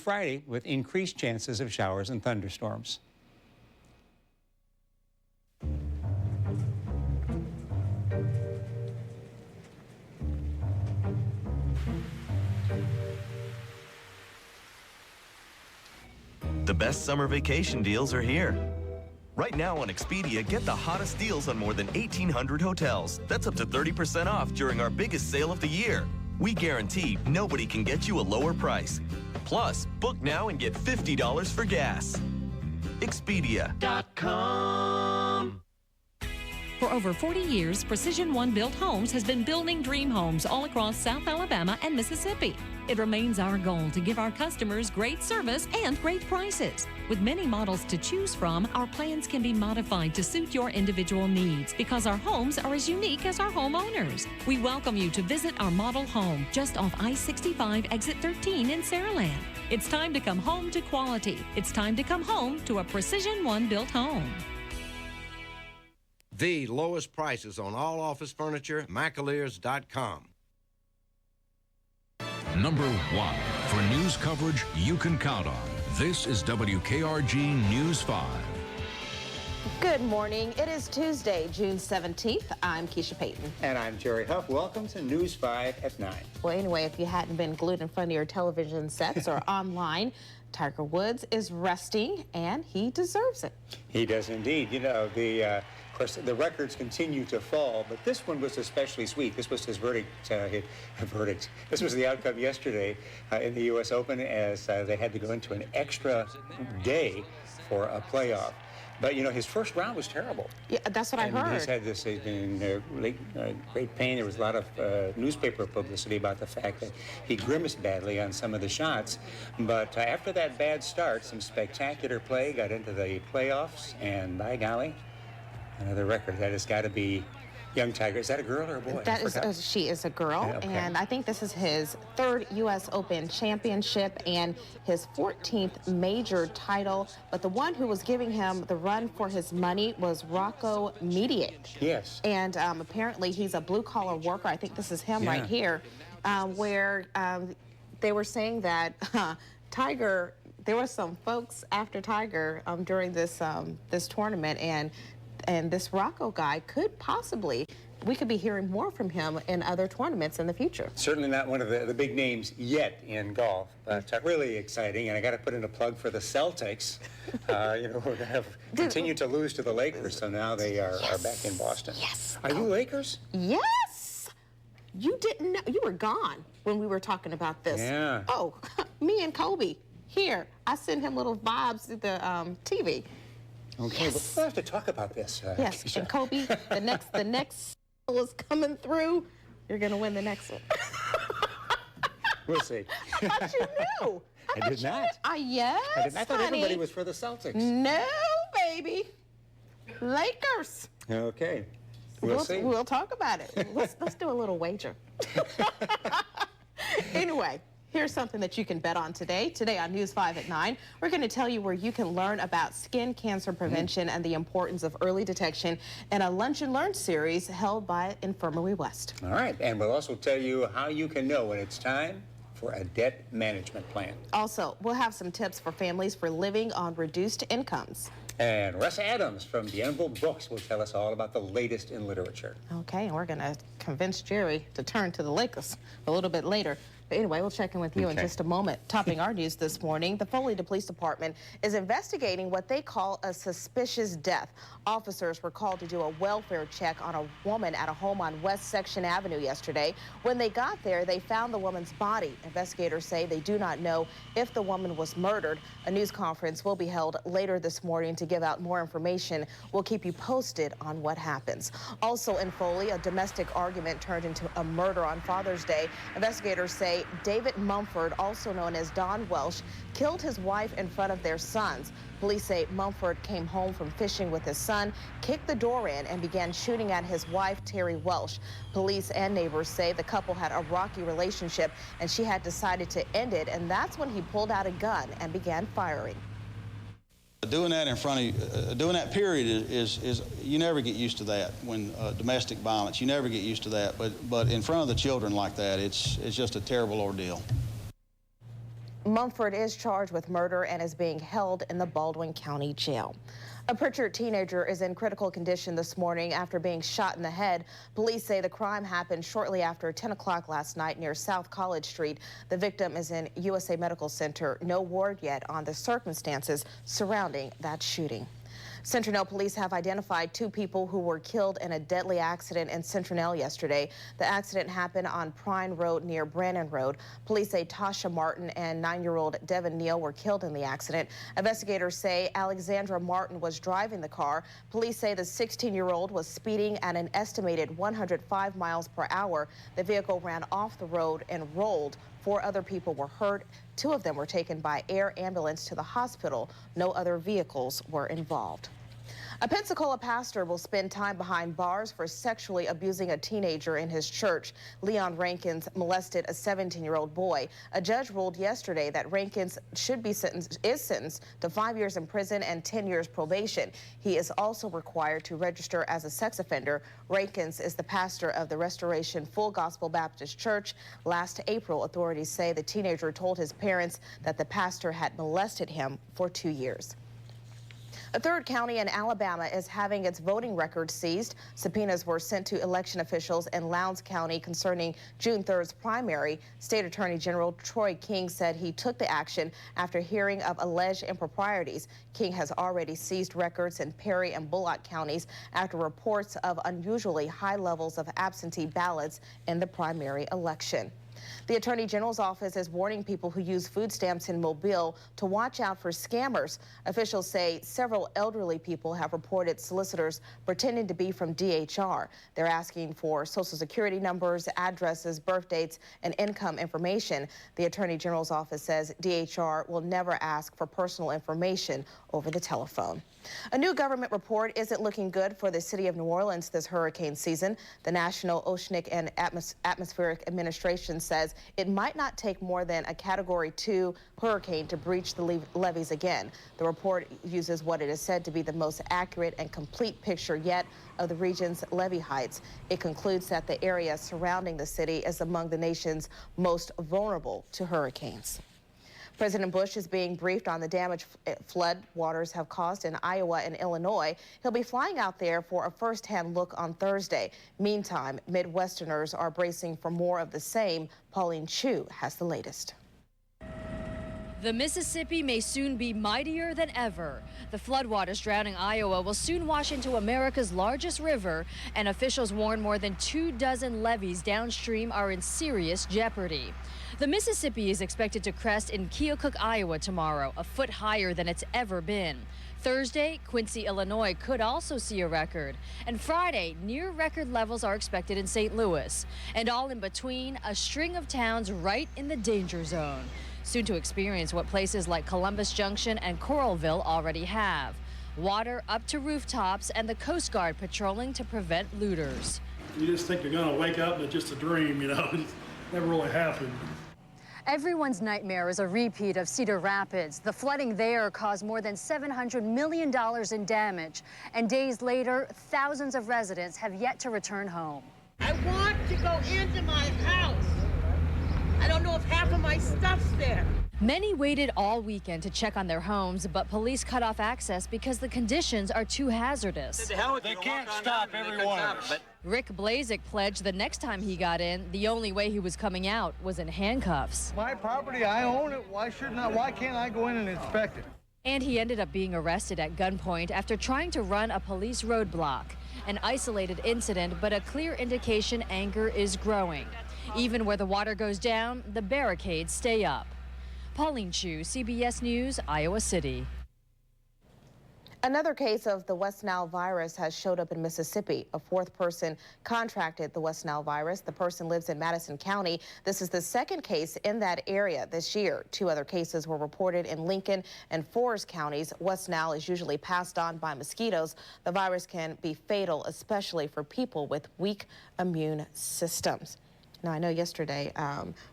Friday with increased chances of showers and thunderstorms. The best summer vacation deals are here. Right now on Expedia, get the hottest deals on more than 1,800 hotels. That's up to 30% off during our biggest sale of the year. We guarantee nobody can get you a lower price. Plus, book now and get $50 for gas. Expedia.com. For over 40 years, Precision One Built Homes has been building dream homes all across South Alabama and Mississippi. It remains our goal to give our customers great service and great prices. With many models to choose from, our plans can be modified to suit your individual needs because our homes are as unique as our homeowners. We welcome you to visit our model home just off I-65 Exit 13 in Saraland. It's time to come home to quality. It's time to come home to a Precision One Built home. The lowest prices on all office furniture, McAleers.com. Number 1 for news coverage you can count on. This is WKRG News 5. Good morning. It is Tuesday, June 17th. I'm Keisha Payton. And I'm Jerry Huff. Welcome to News 5 at 9. Well, anyway, if you hadn't been glued in front of your television sets or online, Tiger Woods is resting, and he deserves it. He does indeed. You know, of course, the records continue to fall, but this one was especially sweet. This was his verdict. This was the outcome yesterday in the U.S. Open as they had to go into an extra day for a playoff. But, you know, his first round was terrible. Yeah, that's what I heard. He's had this in great pain. There was a lot of newspaper publicity about the fact that he grimaced badly on some of the shots. But after that bad start, some spectacular play, got into the playoffs, and by golly, another record. That has got to be young Tiger. Is that a girl or a boy? That is, she is a girl, okay. And I think this is his third U.S. Open championship and his 14th major title. But the one who was giving him the run for his money was Rocco Mediate. Yes. And apparently he's a blue-collar worker. I think this is him right here, where they were saying that Tiger, there were some folks after Tiger during this this tournament, and this Rocco guy could possibly, we could be hearing more from him in other tournaments in the future. Certainly not one of the big names yet in golf, but really exciting. And I got to put in a plug for the Celtics. You know, who have continued to lose to the Lakers, so now they are back in Boston. Yes. Are you Lakers? Yes. You didn't know. You were gone when we were talking about this. Yeah. Oh, me and Kobe. Here, I send him little vibes through the TV. Okay, yes. We'll have to talk about this. Yes, Keisha. and Kobe, the next is coming through. You're gonna win the next one. We'll see. I thought you knew. I did not. Yes, I thought everybody was for the Celtics. No, baby. Lakers. Okay. We'll see. We'll talk about it. Let's do a little wager. Anyway. Here's something that you can bet on today. Today on News 5 at 9, we're going to tell you where you can learn about skin cancer prevention and the importance of early detection in a Lunch and Learn series held by Infirmary West. All right, and we'll also tell you how you can know when it's time for a debt management plan. Also, we'll have some tips for families for living on reduced incomes. And Russ Adams from Bienville Books will tell us all about the latest in literature. Okay, and we're going to convince Jerry to turn to the Lakers a little bit later. But anyway, we'll check in with you in just a moment. Topping our news this morning, the Foley Police Department is investigating what they call a suspicious death. Officers were called to do a welfare check on a woman at a home on West Section Avenue yesterday. When they got there, they found the woman's body. Investigators say they do not know if the woman was murdered. A news conference will be held later this morning to give out more information. We'll keep you posted on what happens. Also in Foley, a domestic argument turned into a murder on Father's Day. Investigators say David Mumford, also known as Don Welsh, killed his wife in front of their sons. Police say Mumford came home from fishing with his son, kicked the door in, and began shooting at his wife, Terry Welsh. Police and neighbors say the couple had a rocky relationship, and she had decided to end it, and that's when he pulled out a gun and began firing. Doing that in front of doing that period is you never get used to that when domestic violence. You never get used to that, but in front of the children like that, it's just a terrible ordeal. Mumford is charged with murder and is being held in the Baldwin County Jail. A Pritchard teenager is in critical condition this morning after being shot in the head. Police say the crime happened shortly after 10 o'clock last night near South College Street. The victim is in USA Medical Center. No word yet on the circumstances surrounding that shooting. Central police have identified 2 people who were killed in a deadly accident in Central yesterday. The accident happened on Prine Road near Brannon Road. Police say Tasha Martin and 9-year-old Devin Neal were killed in the accident. Investigators say Alexandra Martin was driving the car. Police say the 16-year-old was speeding at an estimated 105 miles per hour. The vehicle ran off the road and rolled. 4 other people were hurt. 2 of them were taken by air ambulance to the hospital. No other vehicles were involved. A Pensacola pastor will spend time behind bars for sexually abusing a teenager in his church. Leon Rankins molested a 17-year-old boy. A judge ruled yesterday that Rankins is sentenced to 5 years in prison and 10 years probation. He is also required to register as a sex offender. Rankins is the pastor of the Restoration Full Gospel Baptist Church. Last April, authorities say the teenager told his parents that the pastor had molested him for 2 years. A third county in Alabama is having its voting records seized. Subpoenas were sent to election officials in Lowndes County concerning June 3rd's primary. State Attorney General Troy King said he took the action after hearing of alleged improprieties. King has already seized records in Perry and Bullock counties after reports of unusually high levels of absentee ballots in the primary election. The Attorney General's office is warning people who use food stamps in Mobile to watch out for scammers. Officials say several elderly people have reported solicitors pretending to be from DHR. They're asking for Social Security numbers, addresses, birth dates, and income information. The Attorney General's office says DHR will never ask for personal information over the telephone. A new government report isn't looking good for the city of New Orleans this hurricane season. The National Oceanic and Atmospheric Administration says it might not take more than a Category 2 hurricane to breach the levees again. The report uses what it is said to be the most accurate and complete picture yet of the region's levee heights. It concludes that the area surrounding the city is among the nation's most vulnerable to hurricanes. President Bush is being briefed on the damage flood waters have caused in Iowa and Illinois. He'll be flying out there for a first-hand look on Thursday. Meantime, Midwesterners are bracing for more of the same. Pauline Chu has the latest. The Mississippi may soon be mightier than ever. The floodwaters drowning Iowa will soon wash into America's largest river, and officials warn more than 24 levees downstream are in serious jeopardy. The Mississippi is expected to crest in Keokuk, Iowa tomorrow, a foot higher than it's ever been. Thursday, Quincy, Illinois could also see a record. And Friday, near record levels are expected in St. Louis. And all in between, a string of towns right in the danger zone. Soon to experience what places like Columbus Junction and Coralville already have. Water up to rooftops and the Coast Guard patrolling to prevent looters. You just think they're going to wake up and it's just a dream, you know. It never really happened. Everyone's nightmare is a repeat of Cedar Rapids. The flooding there caused more than $700 million in damage. And days later, thousands of residents have yet to return home. I want to go into my house. I don't know if half of my stuff's there. Many waited all weekend to check on their homes, but police cut off access because the conditions are too hazardous. They can't stop everyone. Rick Blazik pledged the next time he got in, the only way he was coming out was in handcuffs. My property, I own it. Why can't I go in and inspect it? And he ended up being arrested at gunpoint after trying to run a police roadblock. An isolated incident, but a clear indication anger is growing. Even where the water goes down, the barricades stay up. Pauline Chu, CBS News, Iowa City. Another case of the West Nile virus has showed up in Mississippi. A 4th person contracted the West Nile virus. The person lives in Madison County. This is the 2nd case in that area this year. 2 other cases were reported in Lincoln and Forest counties. West Nile is usually passed on by mosquitoes. The virus can be fatal, especially for people with weak immune systems. Now, I know yesterday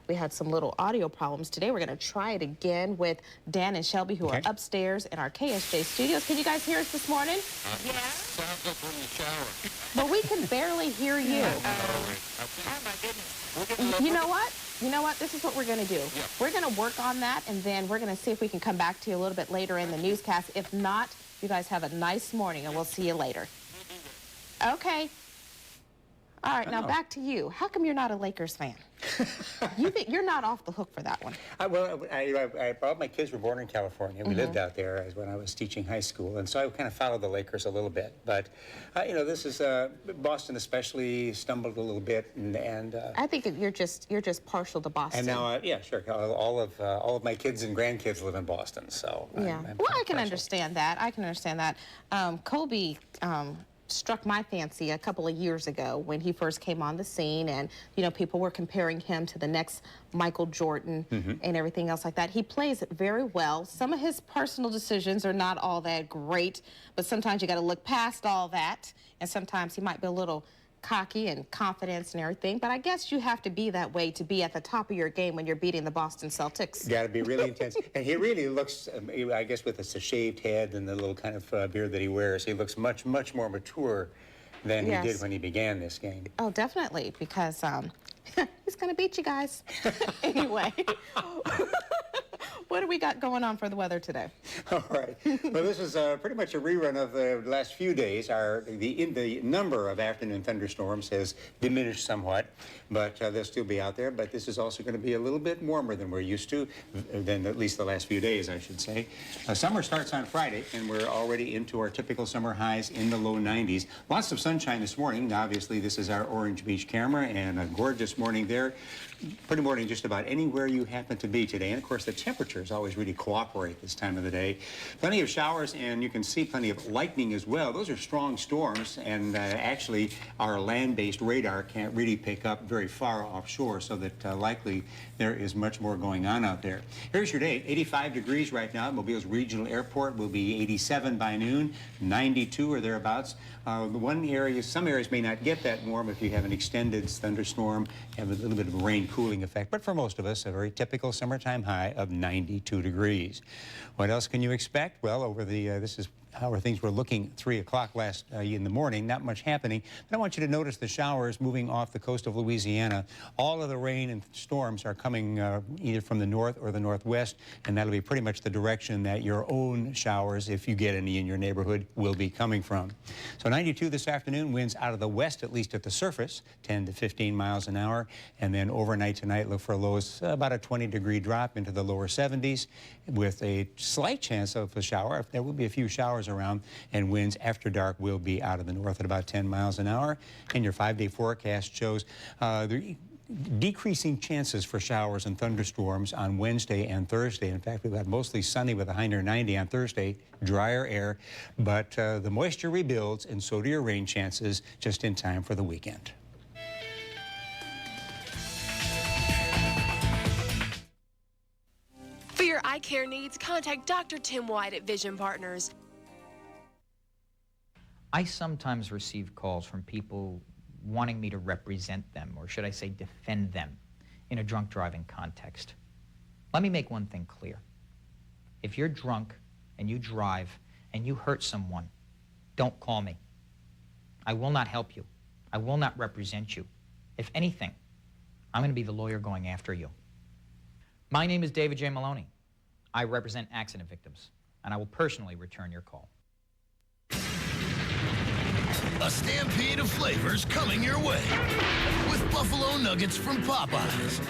we had some little audio problems. Today, we're going to try it again with Dan and Shelby, who are upstairs in our KSJ studios. Can you guys hear us this morning? Yeah. Sounds like we're in the shower. But we can barely hear you. Oh, my goodness. You know what? You know what? This is what we're going to do. We're going to work on that, and then we're going to see if we can come back to you a little bit later in the newscast. If not, you guys have a nice morning, and we'll see you later. Okay. All right, now back to you. How come you're not a Lakers fan? You think you're not off the hook for that one? All my kids were born in California. We lived out there when I was teaching high school, and so I kind of followed the Lakers a little bit. But this is Boston, especially stumbled a little bit, and I think you're just partial to Boston. And now, yeah, sure. All of my kids and grandkids live in Boston, so yeah. Well, I can understand that. I can understand that. Kobe struck my fancy a couple of years ago when he first came on the scene, and people were comparing him to the next Michael Jordan and everything else like that. He plays it very well. Some of his personal decisions are not all that great, but sometimes you got to look past all that, and sometimes he might be a little cocky and confidence and everything, but I guess you have to be that way to be at the top of your game when you're beating the Boston Celtics. Got to be really intense. And he really looks, I guess with a shaved head and the little kind of beard that he wears, he looks much, much more mature than he did when he began this game. Oh, definitely, because he's going to beat you guys. Anyway. What do we got going on for the weather today? All right. Well, this is pretty much a rerun of the last few days. The number of afternoon thunderstorms has diminished somewhat, but they'll still be out there. But this is also going to be a little bit warmer than we're used to, than at least the last few days, I should say. Summer starts on Friday, and we're already into our typical summer highs in the low 90s. Lots of sunshine this morning. Obviously, this is our Orange Beach camera, and a gorgeous morning there. Pretty morning just about anywhere you happen to be today. And, of course, the temperatures always really cooperate this time of the day. Plenty of showers, and you can see plenty of lightning as well. Those are strong storms, and actually our land-based radar can't really pick up very far offshore, so that likely there is much more going on out there. Here's your day. 85 degrees right now at Mobile's Regional Airport. Will be 87 by noon, 92 or thereabouts. Some areas may not get that warm if you have an extended thunderstorm, have a little bit of a rain cooling effect, but for most of us, a very typical summertime high of 92 degrees. What else can you expect? Well, this is how things were looking 3 o'clock last in the morning. Not much happening. But I want you to notice the showers moving off the coast of Louisiana. All of the rain and storms are coming either from the north or the northwest, and that'll be pretty much the direction that your own showers, if you get any in your neighborhood, will be coming from. So 92 this afternoon, winds out of the west, at least at the surface, 10 to 15 miles an hour. And then overnight tonight, look for lows about a 20-degree drop into the lower 70s with a slight chance of a shower. There will be a few showers around, and winds after dark will be out of the north at about 10 miles an hour. And your 5-day forecast shows the decreasing chances for showers and thunderstorms on Wednesday and Thursday. In fact, we've got mostly sunny with a high near 90 on Thursday, drier air, but the moisture rebuilds, and so do your rain chances just in time for the weekend. For your eye care needs, contact Dr. Tim White at Vision Partners. I sometimes receive calls from people wanting me to represent them, or should I say defend them, in a drunk driving context. Let me make one thing clear. If you're drunk and you drive and you hurt someone, don't call me. I will not help you. I will not represent you. If anything, I'm going to be the lawyer going after you. My name is David J. Maloney. I represent accident victims, and I will personally return your call. A stampede of flavors coming your way with buffalo nuggets from Popeyes.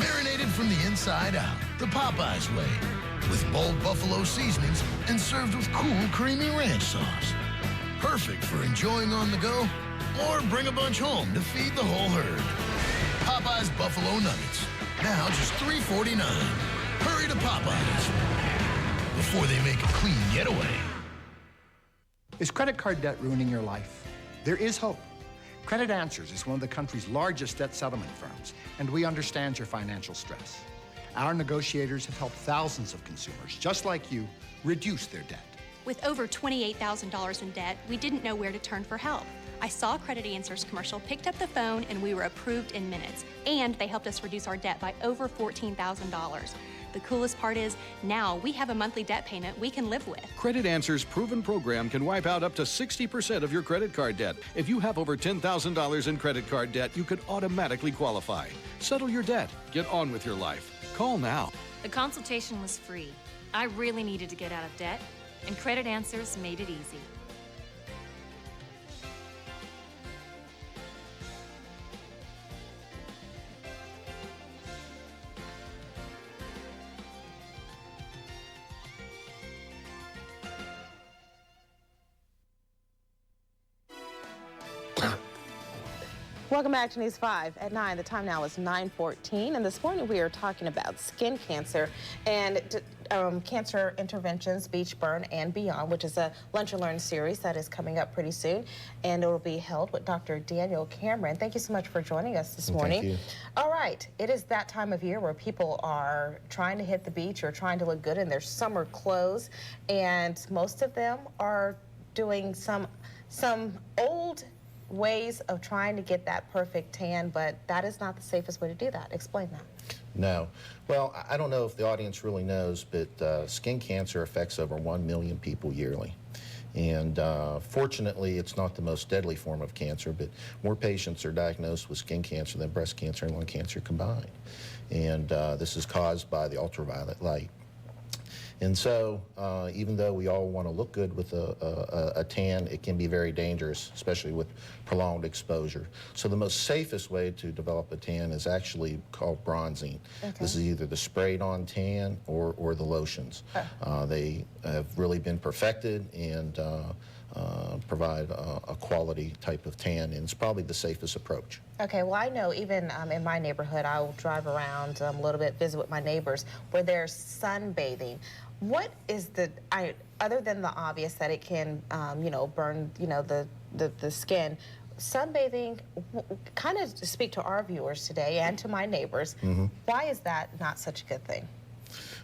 Marinated from the inside out, the Popeyes way, with bold buffalo seasonings and served with cool, creamy ranch sauce. Perfect for enjoying on the go or bring a bunch home to feed the whole herd. Popeyes Buffalo Nuggets, now just $3.49. Hurry to Popeyes before they make a clean getaway. Is credit card debt ruining your life? There is hope. Credit Answers is one of the country's largest debt settlement firms, and we understand your financial stress. Our negotiators have helped thousands of consumers, just like you, reduce their debt. With over $28,000 in debt, we didn't know where to turn for help. I saw a Credit Answers commercial, picked up the phone, and we were approved in minutes. And they helped us reduce our debt by over $14,000. The coolest part is, now we have a monthly debt payment we can live with. Credit Answer's proven program can wipe out up to 60% of your credit card debt. If you have over $10,000 in credit card debt, you could automatically qualify. Settle your debt. Get on with your life. Call now. The consultation was free. I really needed to get out of debt, and Credit Answers made it easy. Welcome back to News 5 at 9. The time now is 9:14, and this morning we are talking about skin cancer and cancer interventions, beach burn and beyond, which is a Lunch and Learn series that is coming up pretty soon, and it will be held with Dr. Daniel Cameron. Thank you so much for joining us this morning. Thank you. All right, it is that time of year where people are trying to hit the beach or trying to look good in their summer clothes, and most of them are doing some old ways of trying to get that perfect tan, but that is not the safest way to do that. Explain that. No. Well, I don't know if the audience really knows, but skin cancer affects over 1 million people yearly. And fortunately, it's not the most deadly form of cancer, but more patients are diagnosed with skin cancer than breast cancer and lung cancer combined. And this is caused by the ultraviolet light. And so, even though we all want to look good with a tan, it can be very dangerous, especially with prolonged exposure. So the most safest way to develop a tan is actually called bronzing. Okay. This is either the sprayed-on tan or the lotions. They have really been perfected and provide a quality type of tan, and it's probably the safest approach. Okay, well, I know even in my neighborhood, I'll drive around a little bit, visit with my neighbors, where they're sunbathing. What is other than the obvious that it can, burn, the skin, sunbathing, kind of speak to our viewers today and to my neighbors, why is that not such a good thing?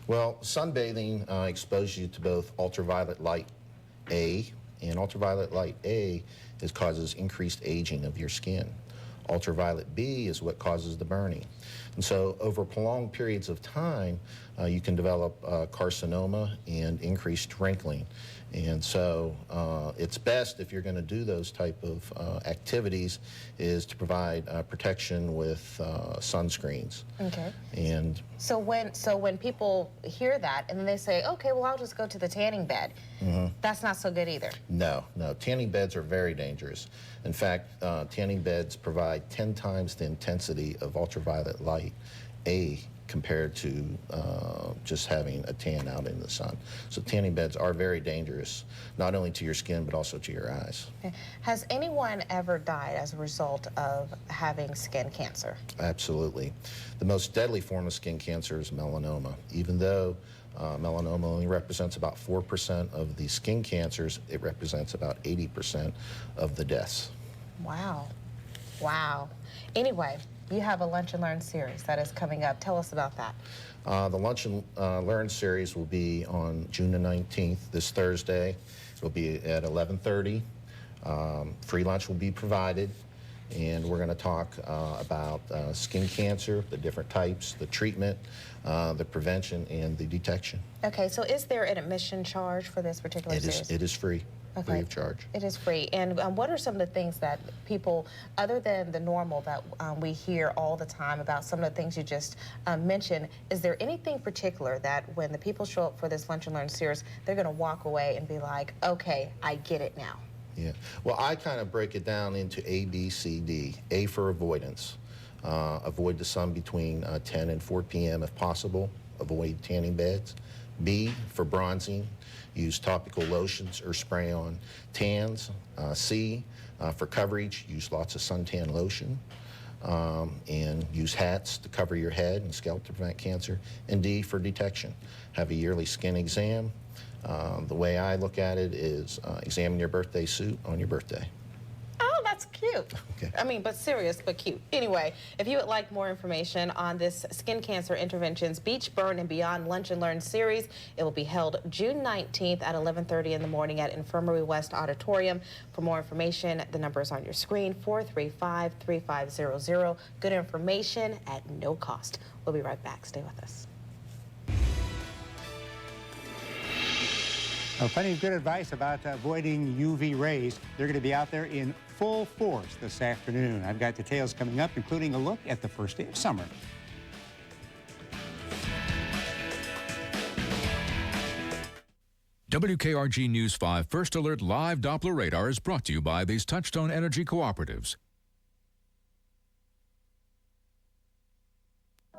Well, sunbathing exposes you to both ultraviolet light A, and ultraviolet light A causes increased aging of your skin. Ultraviolet B is what causes the burning. And so over prolonged periods of time, you can develop carcinoma and increased wrinkling. And so it's best, if you're going to do those type of activities, is to provide protection with sunscreens. Okay. And so when people hear that and then they say, okay, well, I'll just go to the tanning bed, that's not so good either. No, tanning beds are very dangerous. In fact, tanning beds provide 10 times the intensity of ultraviolet light A compared to just having a tan out in the sun. So tanning beds are very dangerous, not only to your skin, but also to your eyes. Okay. Has anyone ever died as a result of having skin cancer? Absolutely. The most deadly form of skin cancer is melanoma. Even though melanoma only represents about 4% of the skin cancers, it represents about 80% of the deaths. Wow. Wow. Anyway, you have a Lunch and Learn series that is coming up. Tell us about that. The Lunch and Learn series will be on June the 19th, this Thursday. It will be at 11:30. Free lunch will be provided, and we're going to talk about skin cancer, the different types, the treatment, the prevention, and the detection. Okay, so is there an admission charge for this particular series? It is free. Okay. Free of charge. It is free. And what are some of the things that people, other than the normal that we hear all the time about some of the things you just mentioned, is there anything particular that when the people show up for this Lunch and Learn series, they're going to walk away and be like, okay, I get it now? Yeah. Well, I kind of break it down into A, B, C, D. A for avoidance. Avoid the sun between 10 and 4 p.m. if possible. Avoid tanning beds. B for bronzing. Use topical lotions or spray-on tans. C, for coverage, use lots of suntan lotion. And use hats to cover your head and scalp to prevent cancer. And D, for detection. Have a yearly skin exam. The way I look at it is examine your birthday suit on your birthday. Oh, that's cute. Okay. I mean, but serious, but cute. Anyway, if you would like more information on this Skin Cancer Interventions Beach Burn and Beyond Lunch and Learn series, it will be held June 19th at 11:30 in the morning at Infirmary West Auditorium. For more information, the number is on your screen, 435-3500. Good information at no cost. We'll be right back. Stay with us. Well, plenty of good advice about avoiding UV rays. They're going to be out there in full force this afternoon. I've got details coming up, including a look at the first day of summer. WKRG News 5 First Alert Live Doppler Radar is brought to you by these Touchstone Energy Cooperatives.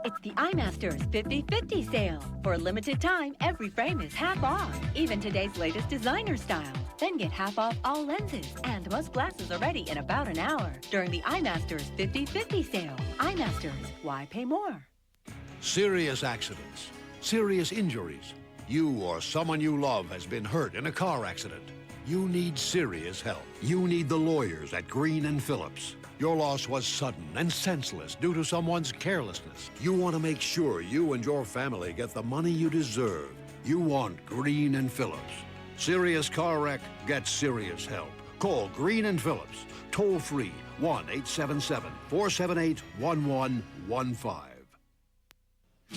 It's the iMasters 50/50 sale. For a limited time, every frame is half off, even today's latest designer style. Then get half off all lenses, and most glasses are ready in about an hour during the iMasters 50/50 sale. iMasters, why pay more? Serious accidents, serious injuries. You or someone you love has been hurt in a car accident. You need serious help. You need the lawyers at Green & Phillips. Your loss was sudden and senseless due to someone's carelessness. You want to make sure you and your family get the money you deserve. You want Green & Phillips. Serious car wreck, get serious help. Call Green & Phillips. Toll free 1-877-478-1115.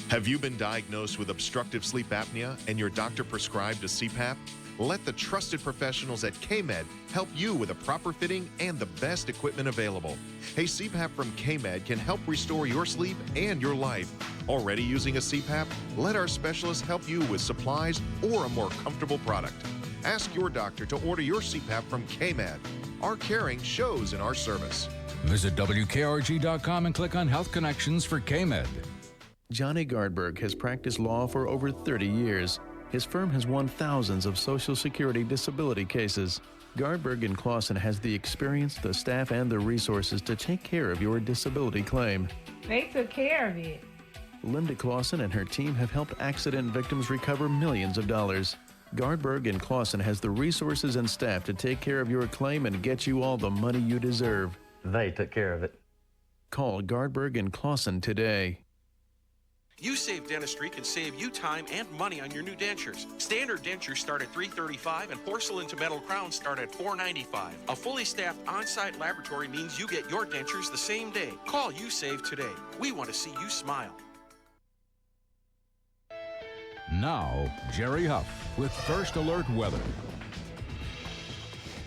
Have you been diagnosed with obstructive sleep apnea and your doctor prescribed a CPAP? Let the trusted professionals at KMed help you with a proper fitting and the best equipment available. A CPAP from KMed can help restore your sleep and your life. Already using a CPAP? Let our specialists help you with supplies or a more comfortable product. Ask your doctor to order your CPAP from KMed. Our caring shows in our service. Visit WKRG.com and click on Health Connections for KMed. Johnny Gardberg has practiced law for over 30 years. His firm has won thousands of Social Security disability cases. Gardberg & Clausen has the experience, the staff, and the resources to take care of your disability claim. They took care of it. Linda Clausen and her team have helped accident victims recover millions of dollars. Gardberg & Clausen has the resources and staff to take care of your claim and get you all the money you deserve. They took care of it. Call Gardberg & Clausen today. U-Save Dentistry can save you time and money on your new dentures. Standard dentures start at $335 and porcelain to metal crowns start at $495. A fully staffed on-site laboratory means you get your dentures the same day. Call U-Save today. We want to see you smile. Now, Jerry Huff with First Alert Weather.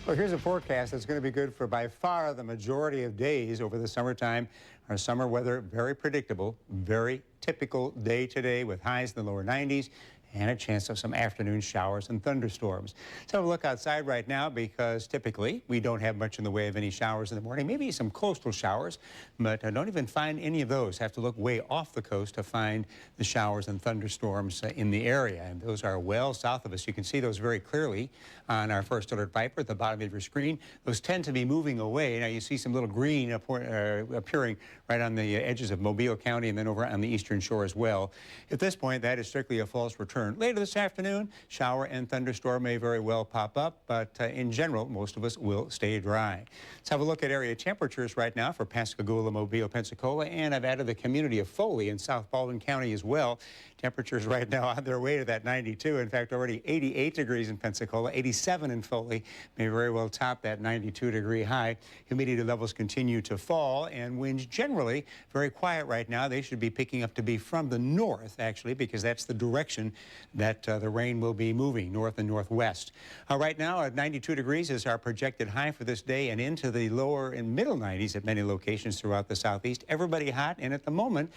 Well, here's a forecast that's going to be good for by far the majority of days over the summertime. Our summer weather, very predictable, very typical day today with highs in the lower 90s and a chance of some afternoon showers and thunderstorms. Let's have a look outside right now because typically we don't have much in the way of any showers in the morning, maybe some coastal showers, but I don't even find any of those. Have to look way off the coast to find the showers and thunderstorms in the area, and those are well south of us. You can see those very clearly on our First Alert Viper at the bottom of your screen. Those tend to be moving away. Now you see some little green appearing right on the edges of Mobile County and then over on the eastern shore as well. At this point, that is strictly a false return. Later this afternoon, shower and thunderstorm may very well pop up, but in general, most of us will stay dry. Let's have a look at area temperatures right now for Pascagoula, Mobile, Pensacola, and I've added the community of Foley in South Baldwin County as well. Temperatures right now on their way to that 92. In fact, already 88 degrees in Pensacola, 87 in Foley, may very well top that 92-degree high. Humidity levels continue to fall, and winds generally very quiet right now. They should be picking up to be from the north, actually, because that's the direction that the rain will be moving, north and northwest. Right now, at 92 degrees is our projected high for this day and into the lower and middle 90s at many locations throughout the southeast. Everybody hot, and at the moment,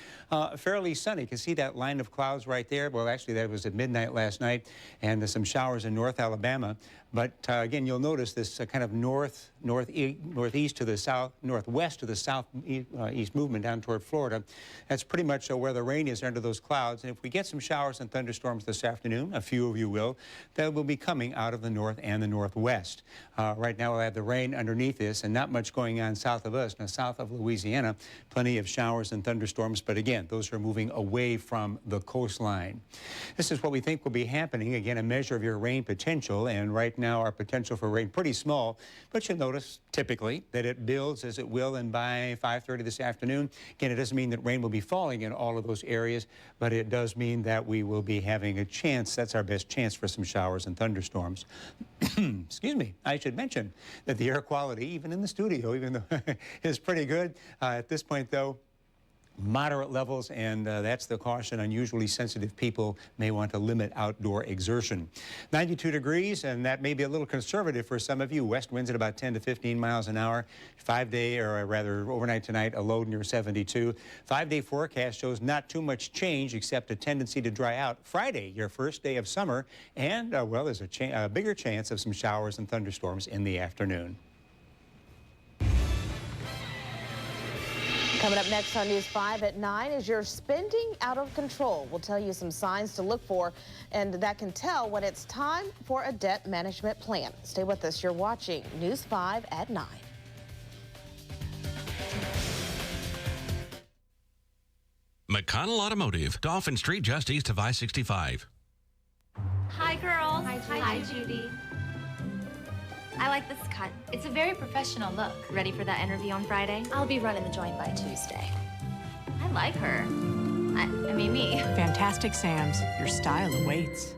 fairly sunny. You can see that line of clouds right there. Well, actually, that was at midnight last night, and some showers in North Alabama. But again, you'll notice this kind of northeast to the south, northwest to the southeast movement down toward Florida. That's pretty much where the rain is under those clouds. And if we get some showers and thunderstorms this afternoon, a few of you will, that will be coming out of the north and the northwest. Right now, we'll have the rain underneath this and not much going on south of us. Now, south of Louisiana, plenty of showers and thunderstorms. But again, those are moving away from the coastline. This is what we think will be happening. Again, a measure of your rain potential. And right now, our potential for rain pretty small, but you'll notice typically that it builds as it will, and by 5:30 this afternoon, again, it doesn't mean that rain will be falling in all of those areas, but it does mean that we will be having a chance. That's our best chance for some showers and thunderstorms. Excuse me. I should mention that the air quality, even in the studio, even though is pretty good at this point, though. moderate levels, and that's the caution. Unusually sensitive people may want to limit outdoor exertion. 92 degrees, and that may be a little conservative for some of you. West winds at about 10 to 15 miles an hour. 5-day, or rather overnight tonight, a low near 72. 5-day forecast shows not too much change except a tendency to dry out. Friday, your first day of summer, and well, there's a bigger chance of some showers and thunderstorms in the afternoon. Coming up next on News 5 at 9 is your spending out of control. We'll tell you some signs to look for, and that can tell when it's time for a debt management plan. Stay with us. You're watching News 5 at 9. McConnell Automotive, Dolphin Street, just east of I-65. Hi, girls. Hi, Judy. I like this cut. It's a very professional look. Ready for that interview on Friday? I'll be running the joint by Tuesday. I like her. I mean, me. Fantastic Sam's. Your style awaits.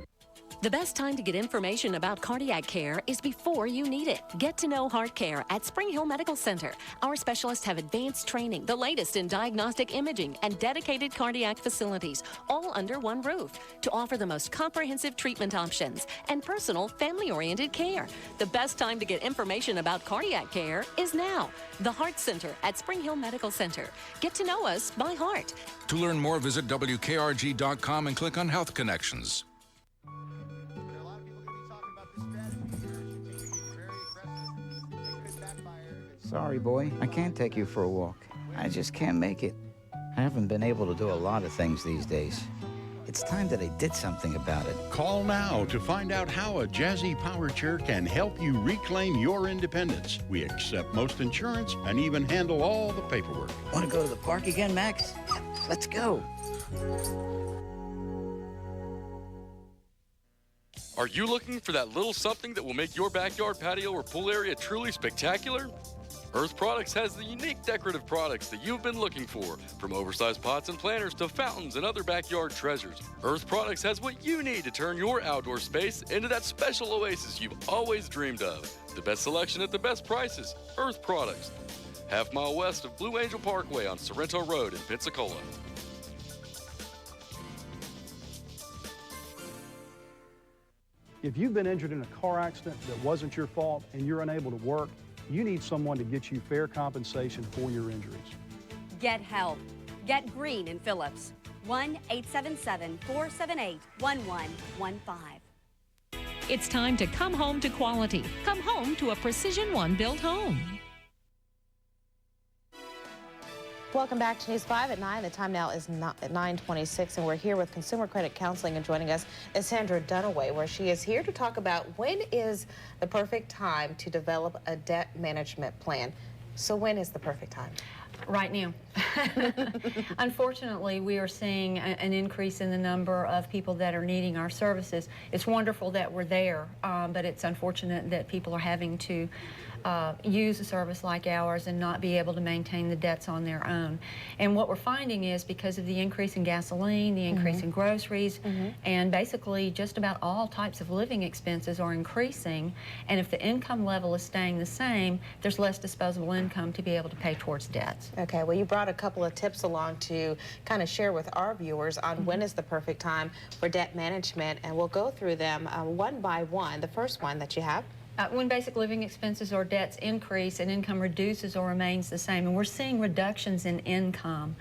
The best time to get information about cardiac care is before you need it. Get to know heart care at Spring Hill Medical Center. Our specialists have advanced training, the latest in diagnostic imaging, and dedicated cardiac facilities, all under one roof, to offer the most comprehensive treatment options and personal, family-oriented care. The best time to get information about cardiac care is now. The Heart Center at Spring Hill Medical Center. Get to know us by heart. To learn more, visit WKRG.com and click on Health Connections. Sorry, boy, I can't take you for a walk. I just can't make it. I haven't been able to do a lot of things these days. It's time that I did something about it. Call now to find out how a Jazzy Power Chair can help you reclaim your independence. We accept most insurance and even handle all the paperwork. Want to go to the park again, Max? Let's go. Are you looking for that little something that will make your backyard patio or pool area truly spectacular? Earth Products has the unique decorative products that you've been looking for, from oversized pots and planters to fountains and other backyard treasures. Earth Products has what you need to turn your outdoor space into that special oasis you've always dreamed of. The best selection at the best prices. Earth Products. Half-mile west of Blue Angel Parkway on Sorrento Road in Pensacola. If you've been injured in a car accident that wasn't your fault and you're unable to work, you need someone to get you fair compensation for your injuries. Get help. Get green in Phillips. 1-877-478-1115. It's time to come home to quality. Come home to a Precision One built home. Welcome back to News 5 at 9. The time now is at 9:26, and we're here with Consumer Credit Counseling, and joining us is Sandra Dunaway, where she is here to talk about when is the perfect time to develop a debt management plan. So when is the perfect time? Right now. Unfortunately, we are seeing an increase in the number of people that are needing our services. It's wonderful that we're there, but it's unfortunate that people are having to use a service like ours and not be able to maintain the debts on their own. And what we're finding is, because of the increase in gasoline, the increase in groceries, and basically just about all types of living expenses are increasing, and if the income level is staying the same, there's less disposable income to be able to pay towards debts. Okay, well, you brought a couple of tips along to kind of share with our viewers on when is the perfect time for debt management, and we'll go through them one by one. The first one that you have? When basic living expenses or debts increase and income reduces or remains the same, and we're seeing reductions in income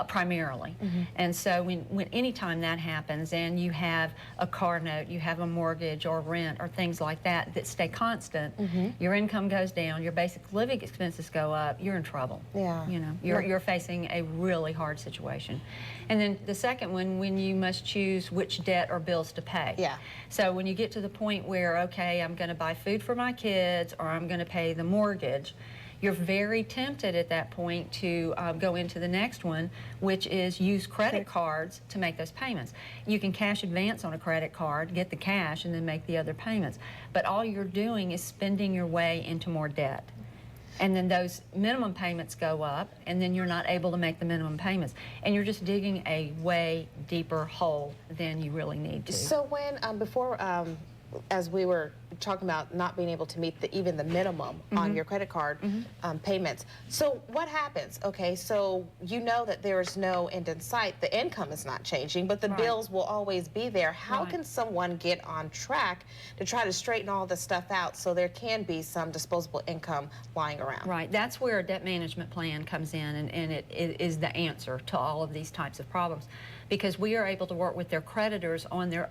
primarily. And so when anytime that happens and you have a car note, you have a mortgage or rent or things like that that stay constant, your income goes down, your basic living expenses go up, you're in trouble. Yeah. You know, you're facing a really hard situation. And then the second one, when you must choose which debt or bills to pay. Yeah. So when you get to the point where, okay, I'm going to buy food for my kids or I'm going to pay the mortgage, you're very tempted at that point to go into the next one, which is use credit cards to make those payments. You can cash advance on a credit card, get the cash, and then make the other payments. But all you're doing is spending your way into more debt. And then those minimum payments go up, and then you're not able to make the minimum payments. And you're just digging a way deeper hole than you really need to. So when, before as we were talking about not being able to meet even the minimum on your credit card payments. So what happens? Okay, so you know that there's no end in sight. The income is not changing, but the bills will always be there. How can someone get on track to try to straighten all this stuff out so there can be some disposable income lying around? Right, that's where a debt management plan comes in, and it is the answer to all of these types of problems, because we are able to work with their creditors on their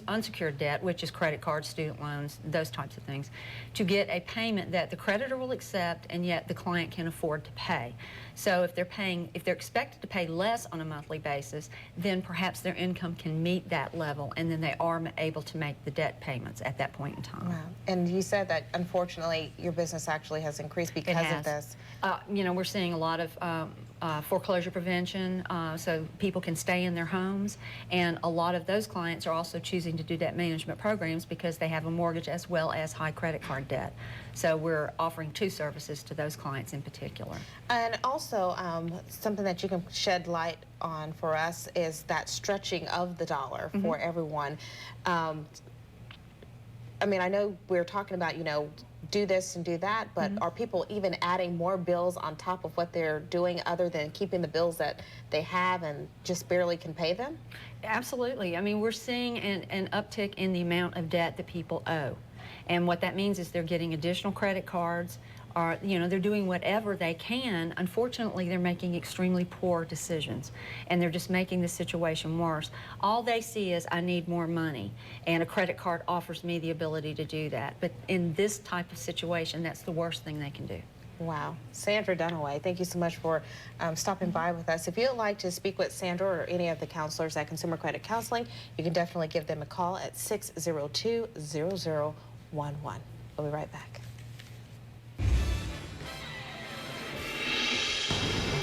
unsecured debt, which is credit cards, student loans, those types of things, to get a payment that the creditor will accept and yet the client can afford to pay. So if they're expected to pay less on a monthly basis, then perhaps their income can meet that level, and then they are able to make the debt payments at that point in time. Wow. And you said that unfortunately your business actually has increased because of this. You know, we're seeing a lot of foreclosure prevention, so people can stay in their homes, and a lot of those clients are also choosing to do debt management programs because they have a mortgage as well as high credit card debt. So we're offering two services to those clients in particular. And also, something that you can shed light on for us is that stretching of the dollar for everyone. I mean, I know we're talking about, you know, do this and do that, but are people even adding more bills on top of what they're doing other than keeping the bills that they have and just barely can pay them? Absolutely. I mean, we're seeing an uptick in the amount of debt that people owe. And what that means is they're getting additional credit cards, or, you know, they're doing whatever they can. Unfortunately, they're making extremely poor decisions, and they're just making the situation worse. All they see is, I need more money, and a credit card offers me the ability to do that. But in this type of situation, that's the worst thing they can do. Wow. Sandra Dunaway, thank you so much for stopping by with us. If you'd like to speak with Sandra or any of the counselors at Consumer Credit Counseling, you can definitely give them a call at 602-0011. We'll be right back.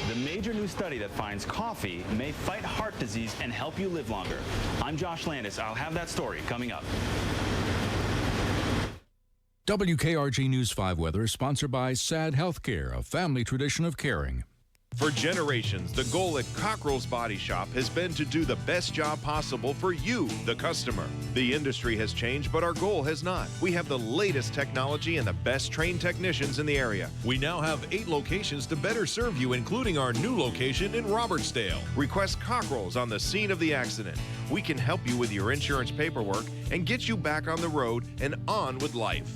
The major new study that finds coffee may fight heart disease and help you live longer. I'm Josh Landis. I'll have that story coming up. WKRG News 5 weather is sponsored by SAD Healthcare, a family tradition of caring. For generations, the goal at Cockrell's Body Shop has been to do the best job possible for you, the customer. The industry has changed, but our goal has not. We have the latest technology and the best trained technicians in the area. We now have 8 locations to better serve you, including our new location in Robertsdale. Request Cockrell's on the scene of the accident. We can help you with your insurance paperwork and get you back on the road and on with life.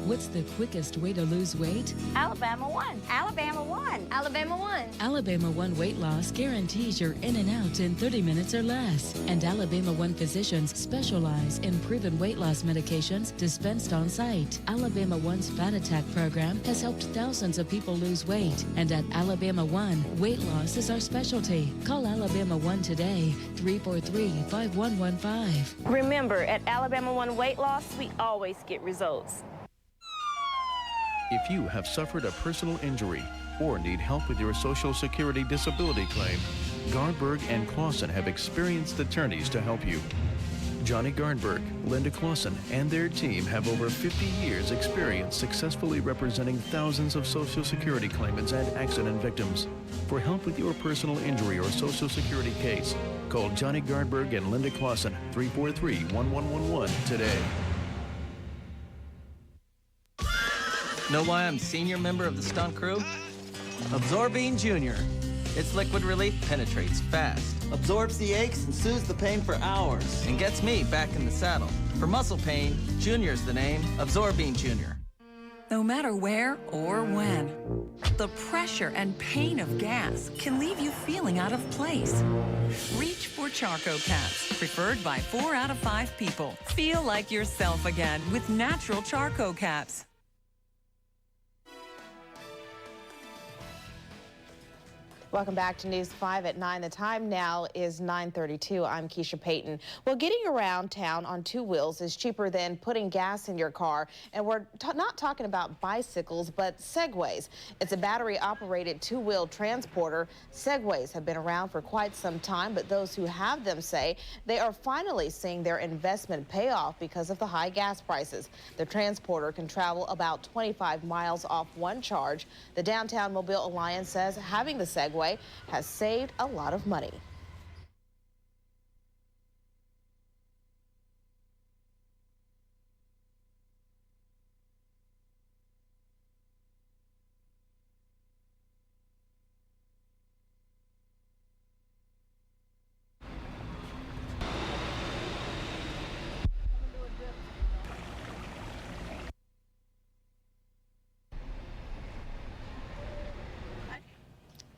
What's the quickest way to lose weight? Alabama One. Alabama One. Alabama One. Alabama One weight loss guarantees you're in and out in 30 minutes or less. And Alabama One physicians specialize in proven weight loss medications dispensed on site. Alabama One's Fat Attack program has helped thousands of people lose weight. And at Alabama One, weight loss is our specialty. Call Alabama One today, 343-5115. Remember, at Alabama One Weight Loss, we always get results. If you have suffered a personal injury or need help with your Social Security disability claim, Gardberg and Clausen have experienced attorneys to help you. Johnny Gardberg, Linda Clausen, and their team have over 50 years' experience successfully representing thousands of Social Security claimants and accident victims. For help with your personal injury or Social Security case, call Johnny Gardberg and Linda Clausen, 343-1111 today. Know why I'm senior member of the stunt crew? Absorbine Junior. Its liquid relief penetrates fast, absorbs the aches and soothes the pain for hours, and gets me back in the saddle. For muscle pain, Junior's the name, Absorbine Junior. No matter where or when, the pressure and pain of gas can leave you feeling out of place. Reach for Charco Caps, preferred by 4 out of 5 people. Feel like yourself again with natural Charco Caps. Welcome back to News 5 at 9. The time now is 9:32. I'm Keisha Payton. Well, getting around town on 2 wheels is cheaper than putting gas in your car. And we're not talking about bicycles, but Segways. It's a battery-operated 2-wheel transporter. Segways have been around for quite some time, but those who have them say they are finally seeing their investment pay off because of the high gas prices. The transporter can travel about 25 miles off one charge. The Downtown Mobile Alliance says having the Segway has saved a lot of money.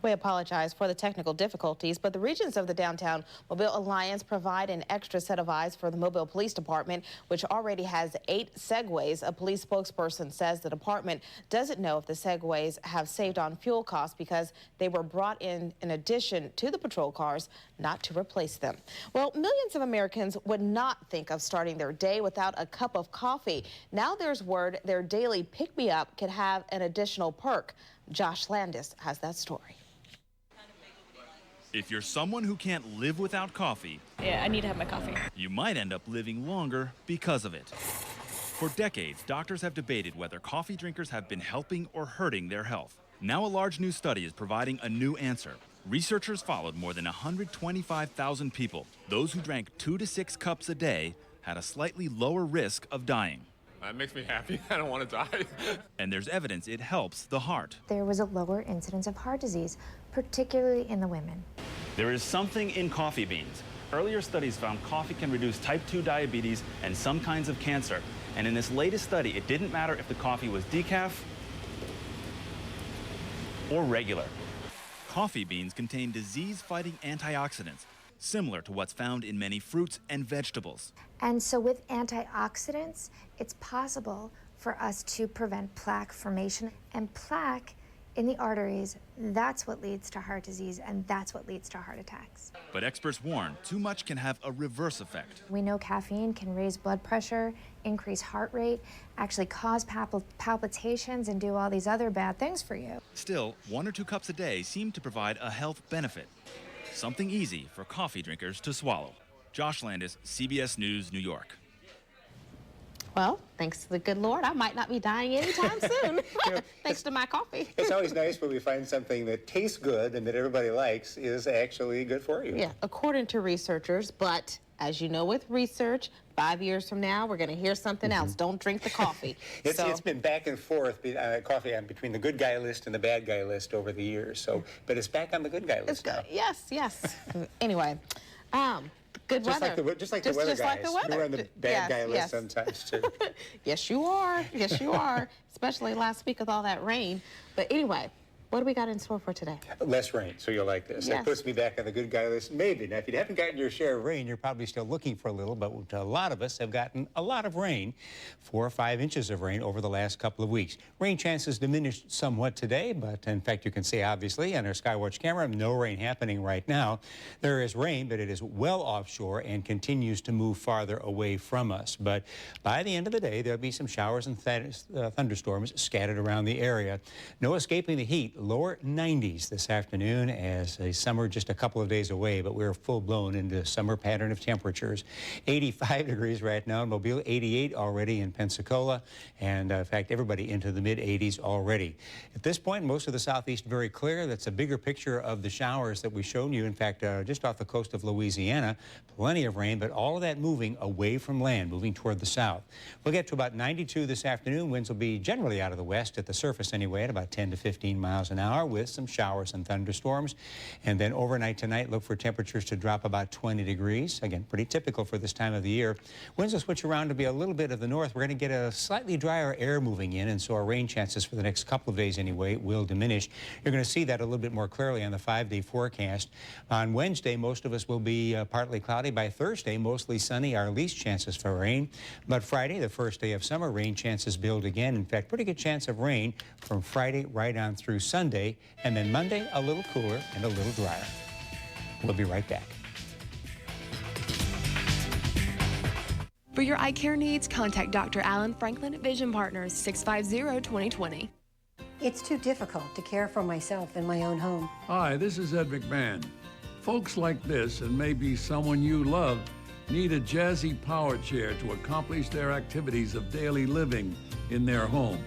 We apologize for the technical difficulties, but the Regents of the Downtown Mobile Alliance provide an extra set of eyes for the Mobile Police Department, which already has 8 Segways. A police spokesperson says the department doesn't know if the Segways have saved on fuel costs because they were brought in addition to the patrol cars, not to replace them. Well, millions of Americans would not think of starting their day without a cup of coffee. Now there's word their daily pick-me-up could have an additional perk. Josh Landis has that story. If you're someone who can't live without coffee, yeah, I need to have my coffee. You might end up living longer because of it. For decades, doctors have debated whether coffee drinkers have been helping or hurting their health. Now a large new study is providing a new answer. Researchers followed more than 125,000 people. Those who drank 2 to 6 cups a day had a slightly lower risk of dying. That makes me happy. I don't want to die. And there's evidence it helps the heart. There was a lower incidence of heart disease, particularly in the women. There is something in coffee beans. Earlier studies found coffee can reduce type 2 diabetes and some kinds of cancer. And in this latest study, it didn't matter if the coffee was decaf or regular. Coffee beans contain disease-fighting antioxidants, similar to what's found in many fruits and vegetables. And so with antioxidants, it's possible for us to prevent plaque formation. And plaque in the arteries, that's what leads to heart disease, and that's what leads to heart attacks. But experts warn too much can have a reverse effect. We know caffeine can raise blood pressure, increase heart rate, actually cause palpitations, and do all these other bad things for you. Still, 1 or 2 cups a day seem to provide a health benefit. Something easy for coffee drinkers to swallow. Josh Landis, CBS News, New York. Well, thanks to the good Lord, I might not be dying anytime soon, thanks to my coffee. It's always nice when we find something that tastes good and that everybody likes is actually good for you. Yeah, according to researchers, but as you know with research, 5 years from now, we're going to hear something else. Don't drink the coffee. It's been back and forth, coffee between the good guy list and the bad guy list over the years. So, but it's back on the good guy list now. Yes, yes. Anyway, good weather. Just like the weather guys. Like the weather. We're on the bad guy list sometimes, too. Yes, you are. Yes, you are. Especially last week with all that rain. But anyway, what do we got in store for today? Less rain, so you'll like this. Yes. That puts me back on the good guy list, maybe. Now, if you haven't gotten your share of rain, you're probably still looking for a little, but a lot of us have gotten a lot of rain, 4 or 5 inches of rain over the last couple of weeks. Rain chances diminished somewhat today, but in fact, you can see, obviously, on our Skywatch camera, no rain happening right now. There is rain, but it is well offshore and continues to move farther away from us. But by the end of the day, there'll be some showers and thunderstorms scattered around the area. No escaping the heat. Lower 90s this afternoon as a summer just a couple of days away, but we're full-blown into summer pattern of temperatures. 85 degrees right now in Mobile, 88 already in Pensacola, and in fact, everybody into the mid-80s already. At this point, most of the southeast very clear. That's a bigger picture of the showers that we've shown you. In fact, just off the coast of Louisiana, plenty of rain, but all of that moving away from land, moving toward the south. We'll get to about 92 this afternoon. Winds will be generally out of the west, at the surface anyway, at about 10 to 15 miles an hour with some showers and thunderstorms. And then overnight tonight, look for temperatures to drop about 20 degrees. Again, pretty typical for this time of the year. Winds will switch around to be a little bit of the north. We're going to get a slightly drier air moving in, and so our rain chances for the next couple of days anyway will diminish. You're going to see that a little bit more clearly on the 5-day forecast. On Wednesday, most of us will be partly cloudy. By Thursday, mostly sunny, our least chances for rain. But Friday, the first day of summer, rain chances build again. In fact, pretty good chance of rain from Friday right on through Sunday. And then Monday, a little cooler and a little drier. We'll be right back. For your eye care needs, contact Dr. Alan Franklin at Vision Partners, 650-2020. It's too difficult to care for myself in my own home. Hi, this is Ed McMahon. Folks like this, and maybe someone you love, need a jazzy power chair to accomplish their activities of daily living in their home.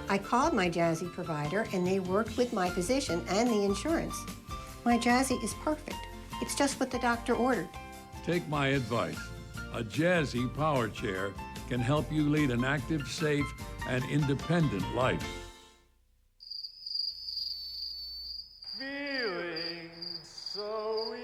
I called my Jazzy provider, and they worked with my physician and the insurance. My Jazzy is perfect. It's just what the doctor ordered. Take my advice. A Jazzy power chair can help you lead an active, safe, and independent life. Feeling so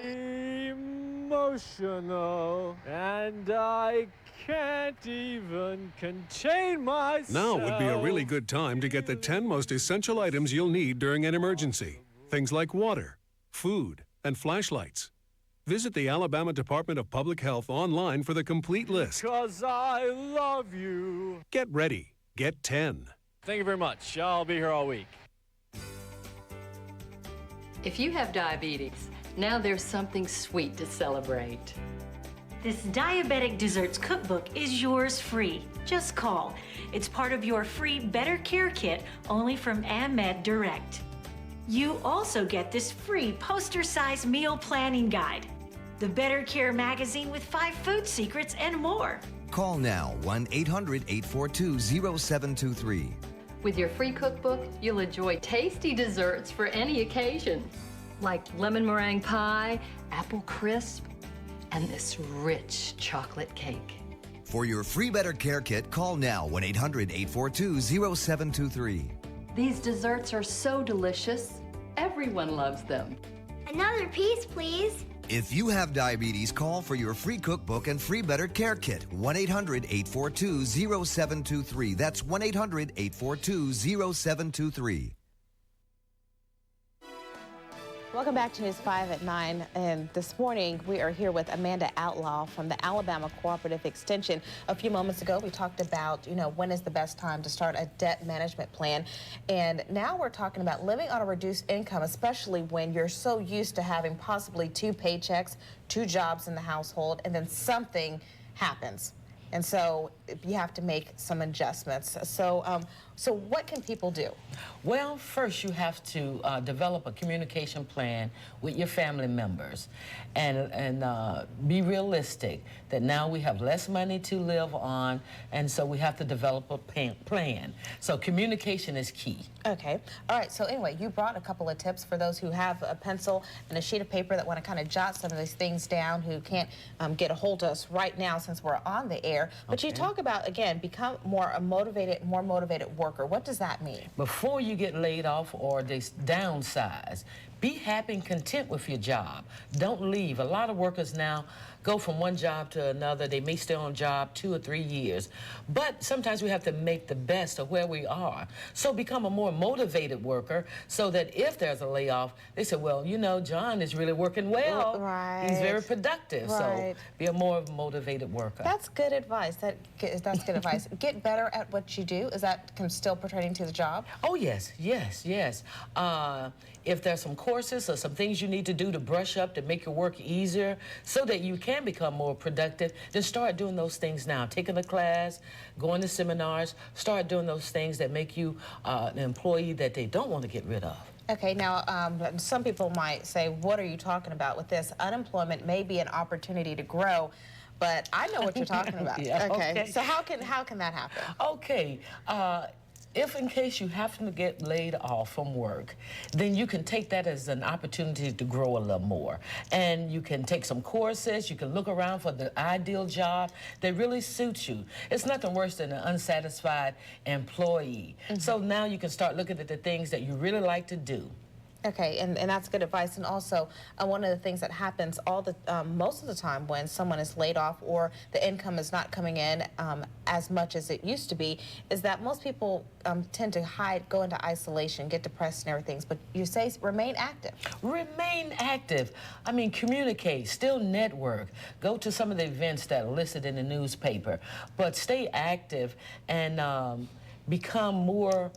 emotional, and I can't even contain myself. Now would be a really good time to get the 10 most essential items you'll need during an emergency. Things like water, food, and flashlights. Visit the Alabama Department of Public Health online for the complete list. 'Cause I love you. Get ready. Get 10. Thank you very much. I'll be here all week. If you have diabetes, now there's something sweet to celebrate. This Diabetic Desserts Cookbook is yours free. Just call. It's part of your free Better Care Kit, only from AmMed Direct. You also get this free poster-sized meal planning guide, the Better Care magazine with 5 food secrets and more. Call now 1-800-842-0723. With your free cookbook, you'll enjoy tasty desserts for any occasion, like lemon meringue pie, apple crisp, and this rich chocolate cake. For your free Better Care Kit, call now 1-800-842-0723. These desserts are so delicious, everyone loves them. Another piece, please. If you have diabetes, call for your free cookbook and free Better Care Kit. 1-800-842-0723. That's 1-800-842-0723. Welcome back to News 5 at 9. And this morning, we are here with Amanda Outlaw from the Alabama Cooperative Extension. A few moments ago, we talked about, when is the best time to start a debt management plan. And now we're talking about living on a reduced income, especially when you're so used to having possibly 2 paychecks, 2 jobs in the household, and then something happens. And so you have to make some adjustments. So what can people do? Well, first you have to develop a communication plan with your family members and be realistic that now we have less money to live on, and so we have to develop a plan. So communication is key. Okay. All right. So anyway, you brought a couple of tips for those who have a pencil and a sheet of paper that want to kind of jot some of these things down, who can't get a hold of us right now since we're on the air. But you talk about, again, become more motivated worker. What does that mean? Before you get laid off or downsize, be happy and content with your job. Don't leave. A lot of workers now go from one job to another. They may stay on a job 2 or 3 years. But sometimes we have to make the best of where we are. So become a more motivated worker so that if there's a layoff, they say, well, John is really working well. Right. He's very productive. Right. So be a more motivated worker. That's good advice. That's good advice. Get better at what you do. Is that still pertaining to the job? Oh, yes. If there's some courses or some things you need to do to brush up to make your work easier so that you can become more productive, then start doing those things now. Taking a class, going to seminars, start doing those things that make you an employee that they don't want to get rid of. Okay, now some people might say, what are you talking about with this? Unemployment may be an opportunity to grow, but I know what you're talking about. Yeah, okay. So how can that happen? Okay. If in case you happen to get laid off from work, then you can take that as an opportunity to grow a little more. And you can take some courses, you can look around for the ideal job that really suits you. It's nothing worse than an unsatisfied employee. So now you can start looking at the things that you really like to do. Okay, and that's good advice. And also, one of the things that happens most of the time when someone is laid off or the income is not coming in as much as it used to be, is that most people tend to go into isolation, get depressed and everything. But you say remain active. Remain active. I mean, communicate, still network. Go to some of the events that are listed in the newspaper. But stay active and become more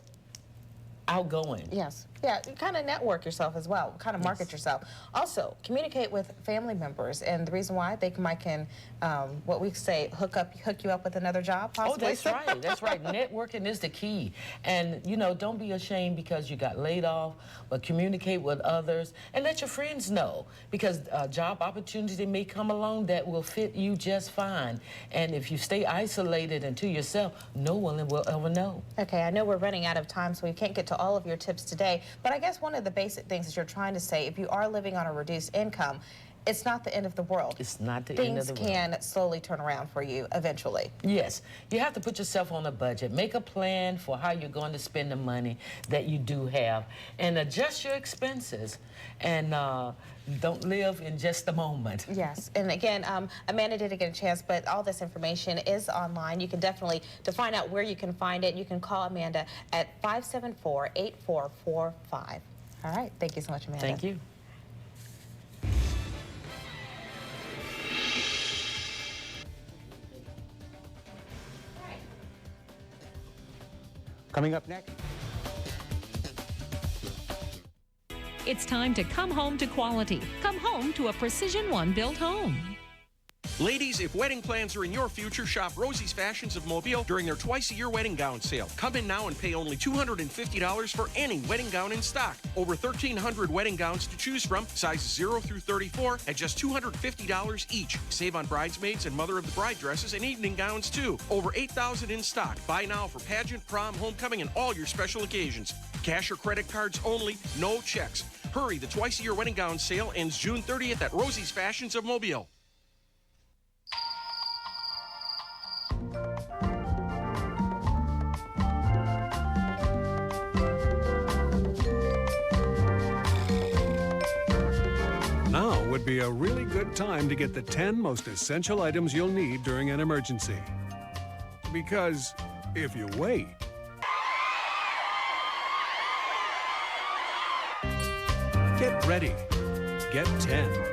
outgoing. Yes. Yeah, you kind of network yourself as well, kind of market yourself. Also, communicate with family members, and the reason why they can what we say, hook you up with another job, possibly. Oh, that's right. That's right. Networking is the key. And, don't be ashamed because you got laid off, but communicate with others and let your friends know, because a job opportunity may come along that will fit you just fine. And if you stay isolated and to yourself, no one will ever know. Okay, I know we're running out of time, so we can't get to all of your tips today, but I guess one of the basic things that you're trying to say, if you are living on a reduced income, it's not the end of the world. It's not the end of the world. Things can slowly turn around for you eventually. Yes. You have to put yourself on a budget. Make a plan for how you're going to spend the money that you do have, and adjust your expenses, and don't live in just the moment. Yes. And again, Amanda didn't get a chance, but all this information is online. You can definitely, to find out where you can find it, you can call Amanda at 574-8445. All right. Thank you so much, Amanda. Thank you. Coming up next. It's time to come home to quality. Come home to a Precision One built home. Ladies, if wedding plans are in your future, shop Rosie's Fashions of Mobile during their twice-a-year wedding gown sale. Come in now and pay only $250 for any wedding gown in stock. Over 1,300 wedding gowns to choose from, sizes 0 through 34, at just $250 each. Save on bridesmaids and mother of the bride dresses and evening gowns, too. Over 8,000 in stock. Buy now for pageant, prom, homecoming, and all your special occasions. Cash or credit cards only, no checks. Hurry, the twice-a-year wedding gown sale ends June 30th at Rosie's Fashions of Mobile. Now would be a really good time to get the 10 most essential items you'll need during an emergency. Because if you wait, get ready. Get 10.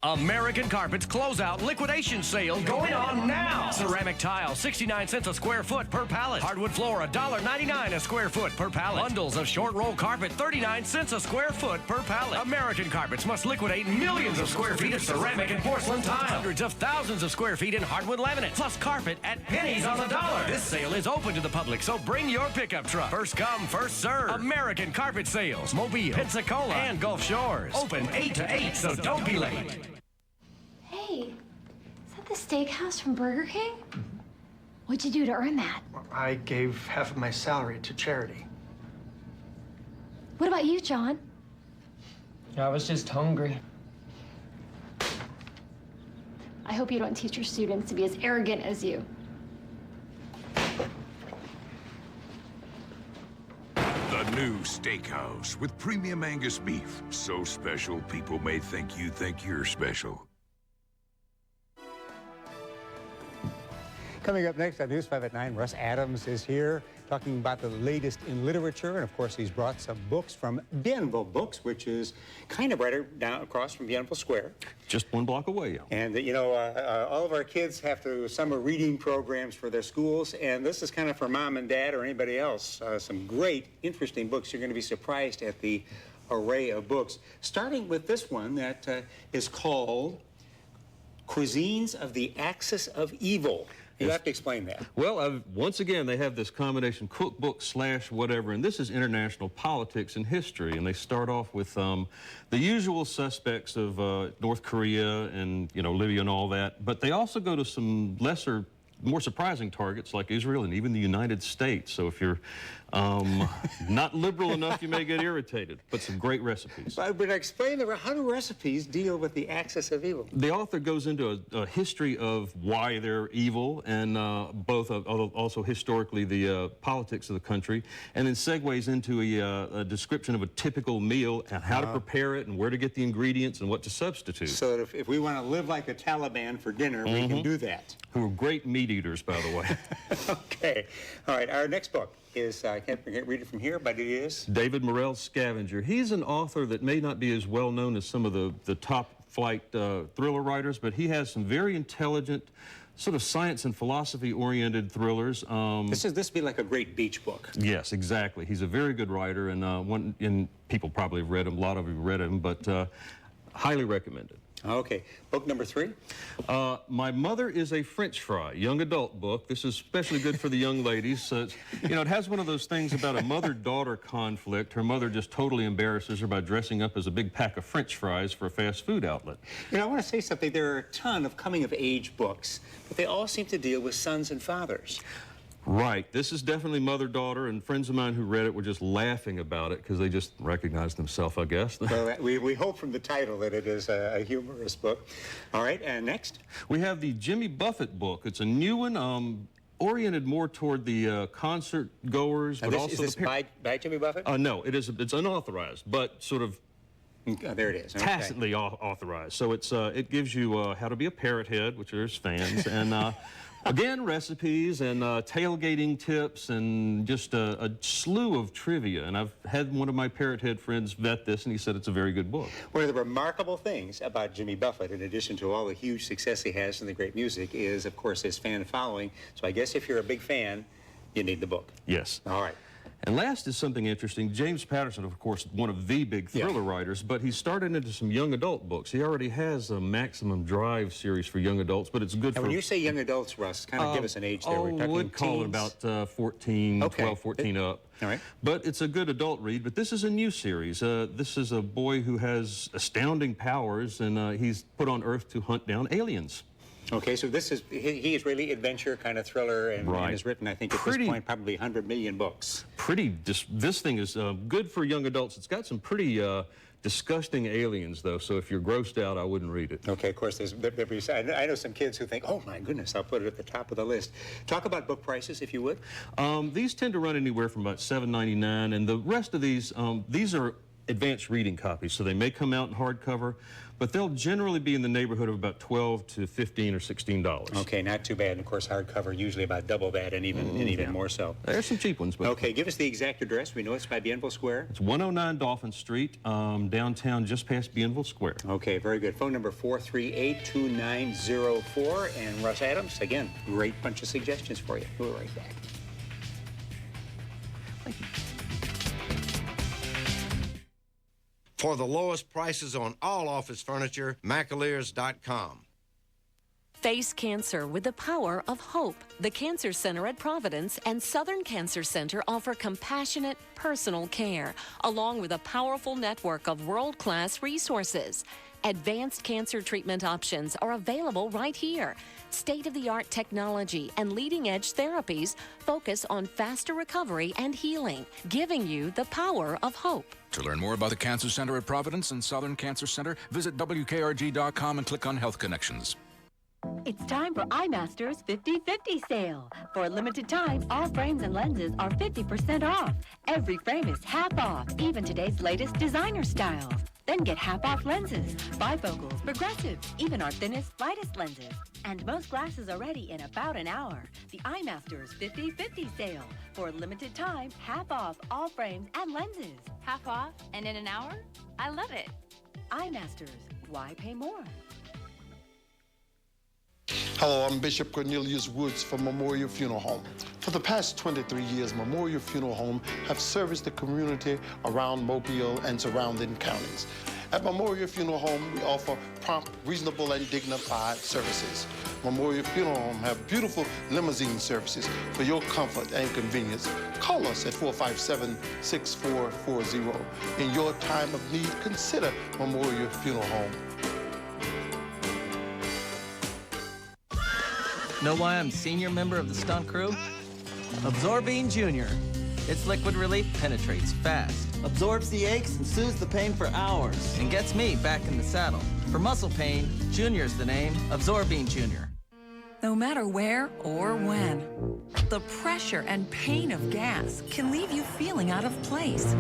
American Carpet's closeout liquidation sale going on now. Ceramic tile, 69 cents a square foot per pallet. Hardwood floor, $1.99 a square foot per pallet. Bundles of short roll carpet, 39 cents a square foot per pallet. American Carpets must liquidate millions of square feet of ceramic and porcelain tile. Hundreds of thousands of square feet in hardwood laminate, plus carpet at pennies on the dollar. This sale is open to the public, so bring your pickup truck. First come, first serve. American Carpet Sales, Mobile, Pensacola, and Gulf Shores. Open 8 to 8, so don't be late. Hey, is that the steakhouse from Burger King? What'd you do to earn that? I gave half of my salary to charity. What about you, John? I was just hungry. I hope you don't teach your students to be as arrogant as you. The new steakhouse with premium Angus beef. So special, people may think you think you're special. Coming up next on News 5 at 9, Russ Adams is here talking about the latest in literature. And, of course, he's brought some books from Bienville Books, which is kind of right down across from Bienville Square. Just 1 block away, yeah. And, you know, all of our kids have to summer reading programs for their schools. And this is kind of for mom and dad or anybody else. Some great, interesting books. You're going to be surprised at the array of books. Starting with this one that is called Cuisines of the Axis of Evil. You have to explain that. Well, once again, they have this combination cookbook / whatever, and this is international politics and history. And they start off with the usual suspects of North Korea and, you know, Libya and all that. But they also go to some lesser, more surprising targets like Israel and even the United States. So if you're not liberal enough, you may get irritated. But some great recipes. But explain, how do recipes deal with the axis of evil? The author goes into a history of why they're evil and also historically the politics of the country, and then segues into a description of a typical meal and how to prepare it and where to get the ingredients and what to substitute. So if we want to live like the Taliban for dinner, we can do that. Who are great meat eaters, by the way. Okay. All right, our next book is, I can't read it from here, but it is? David Morrell's Scavenger. He's an author that may not be as well known as some of the top flight thriller writers, but he has some very intelligent, sort of science and philosophy-oriented thrillers. This would be like a great beach book. Yes, exactly. He's a very good writer, and people probably have read him, a lot of you have read him, but highly recommended. Okay. Book number 3? My Mother is a French Fry, young adult book. This is especially good for the young ladies. You know, it has one of those things about a mother-daughter conflict. Her mother just totally embarrasses her by dressing up as a big pack of French fries for a fast food outlet. You know, I want to say something. There are a ton of coming-of-age books, but they all seem to deal with sons and fathers. Right. This is definitely mother-daughter, and friends of mine who read it were just laughing about it because they just recognized themselves, I guess. Well, we hope from the title that it is a humorous book. All right, and next? We have the Jimmy Buffett book. It's a new one, oriented more toward the concert goers. But also is this by Jimmy Buffett? No, it's unauthorized, but sort of there it is. Okay. Tacitly authorized. So it gives you how to be a parrot head, which there's fans, and Again, recipes and tailgating tips and just a slew of trivia. And I've had one of my Parrot Head friends vet this, and he said it's a very good book. One of the remarkable things about Jimmy Buffett, in addition to all the huge success he has and the great music, is, of course, his fan following. So I guess if you're a big fan, you need the book. Yes. All right. And last is something interesting. James Patterson, of course, one of the big thriller writers, but he started into some young adult books. He already has a Maximum Drive series for young adults, but it's good and for... when you say young adults, Russ, kind of give us an age there. We're talking would call it teens? about 14, 12, 14 up. All right. But it's a good adult read, but this is a new series. This is a boy who has astounding powers, and he's put on Earth to hunt down aliens. Okay, so this is, he is really adventure kind of thriller and has written, I think, at this point, probably 100 million books. This thing is good for young adults. It's got some pretty disgusting aliens, though, so if you're grossed out, I wouldn't read it. Okay, of course, I know some kids who think, oh, my goodness, I'll put it at the top of the list. Talk about book prices, if you would. These tend to run anywhere from about $7.99, and the rest of these are advanced reading copies, so they may come out in hardcover, but they'll generally be in the neighborhood of about $12 to $15 or $16. Okay, not too bad. And of course, hardcover usually about double that, and even more so. There's some cheap ones. But okay, give us the exact address. We know it's by Bienville Square. It's 109 Dolphin Street, downtown, just past Bienville Square. Okay, very good. Phone number 438-2904. And Russ Adams, again, great bunch of suggestions for you. We'll be right back. Thank you. For the lowest prices on all office furniture, McAlears.com. Face cancer with the power of hope. The Cancer Center at Providence and Southern Cancer Center offer compassionate, personal care, along with a powerful network of world-class resources. Advanced cancer treatment options are available right here. State-of-the-art technology and leading-edge therapies focus on faster recovery and healing, giving you the power of hope. To learn more about the Cancer Center at Providence and Southern Cancer Center, visit WKRG.com and click on Health Connections. It's time for iMaster's 50/50 sale. For a limited time, all frames and lenses are 50% off. Every frame is half off, even today's latest designer styles. Then get half off lenses, bifocals, progressives, even our thinnest, lightest lenses. And most glasses are ready in about an hour. The iMaster's 50/50 sale. For a limited time, half off all frames and lenses. Half off and in an hour? I love it. iMaster's. Why pay more? Hello, I'm Bishop Cornelius Woods from Memorial Funeral Home. For the past 23 years, Memorial Funeral Home have serviced the community around Mobile and surrounding counties. At Memorial Funeral Home, we offer prompt, reasonable, and dignified services. Memorial Funeral Home have beautiful limousine services for your comfort and convenience. Call us at 457-6440. In your time of need, consider Memorial Funeral Home. Know why I'm senior member of the stunt crew? Absorbine Junior. Its liquid relief penetrates fast, absorbs the aches and soothes the pain for hours, and gets me back in the saddle. For muscle pain, Junior's the name, Absorbine Junior. No matter where or when, the pressure and pain of gas can leave you feeling out of place.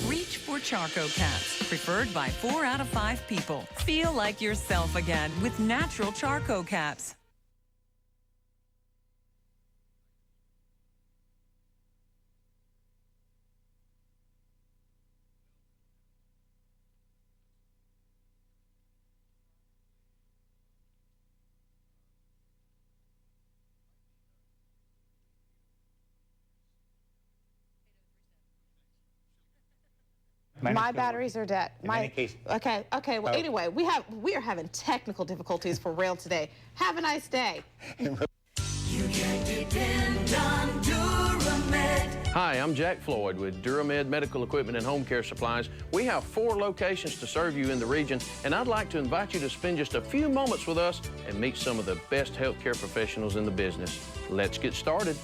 Reach for Charco Caps, preferred by 4 out of 5 people. Feel like yourself again with natural Charco Caps. My batteries are dead. Okay. Well, anyway, we are having technical difficulties for real today. Have a nice day. You can depend on Duramed. Hi, I'm Jack Floyd with Duramed Medical Equipment and Home Care Supplies. We have 4 locations to serve you in the region, and I'd like to invite you to spend just a few moments with us and meet some of the best healthcare professionals in the business. Let's get started.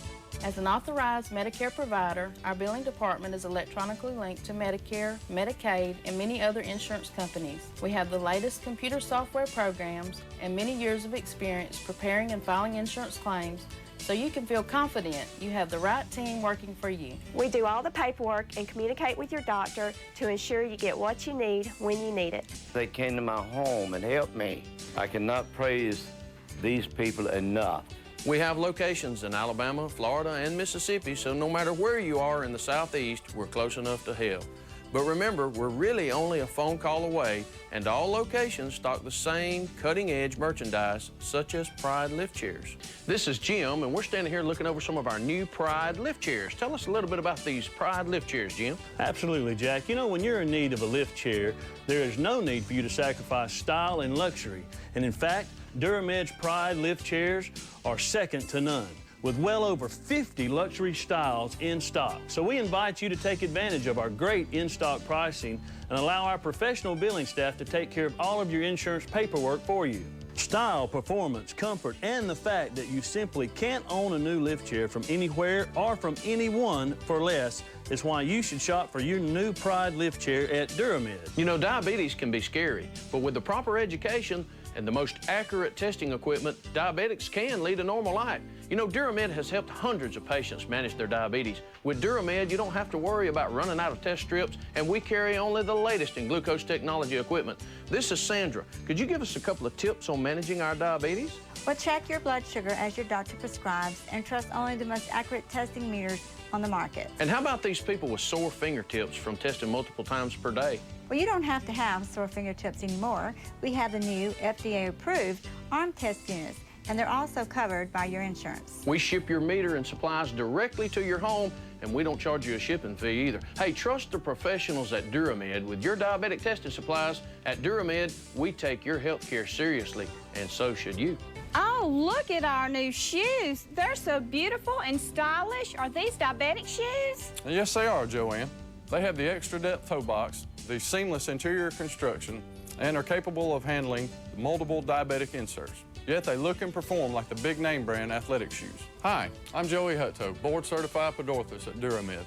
As an authorized Medicare provider, our billing department is electronically linked to Medicare, Medicaid, and many other insurance companies. We have the latest computer software programs and many years of experience preparing and filing insurance claims, so you can feel confident you have the right team working for you. We do all the paperwork and communicate with your doctor to ensure you get what you need when you need it. They came to my home and helped me. I cannot praise these people enough. We have locations in Alabama, Florida, and Mississippi, so no matter where you are in the Southeast, we're close enough to help. But remember, we're really only a phone call away, and all locations stock the same cutting-edge merchandise, such as Pride lift chairs. This is Jim, and we're standing here looking over some of our new Pride lift chairs. Tell us a little bit about these Pride lift chairs, Jim. Absolutely, Jack. You know, when you're in need of a lift chair, there is no need for you to sacrifice style and luxury. And in fact, Duramed's Pride lift chairs are second to none, with well over 50 luxury styles in stock. So we invite you to take advantage of our great in-stock pricing and allow our professional billing staff to take care of all of your insurance paperwork for you. Style, performance, comfort, and the fact that you simply can't own a new lift chair from anywhere or from anyone for less is why you should shop for your new Pride lift chair at Duramed. You know, diabetes can be scary, but with the proper education and the most accurate testing equipment, diabetics can lead a normal life. You know, Duramed has helped hundreds of patients manage their diabetes. With Duramed, you don't have to worry about running out of test strips, and we carry only the latest in glucose technology equipment. This is Sandra. Could you give us a couple of tips on managing our diabetes? Well, check your blood sugar as your doctor prescribes and trust only the most accurate testing meters on the market. And how about these people with sore fingertips from testing multiple times per day? Well, you don't have to have sore fingertips anymore. We have the new FDA-approved arm test units, and they're also covered by your insurance. We ship your meter and supplies directly to your home, and we don't charge you a shipping fee either. Hey, trust the professionals at Duramed with your diabetic testing supplies. At Duramed, we take your health care seriously, and so should you. Oh, look at our new shoes. They're so beautiful and stylish. Are these diabetic shoes? Yes, they are, Joanne. They have the extra depth toe box, the seamless interior construction, and are capable of handling multiple diabetic inserts. Yet they look and perform like the big name brand athletic shoes. Hi, I'm Joey Hutto, board certified podorthist at Duramed.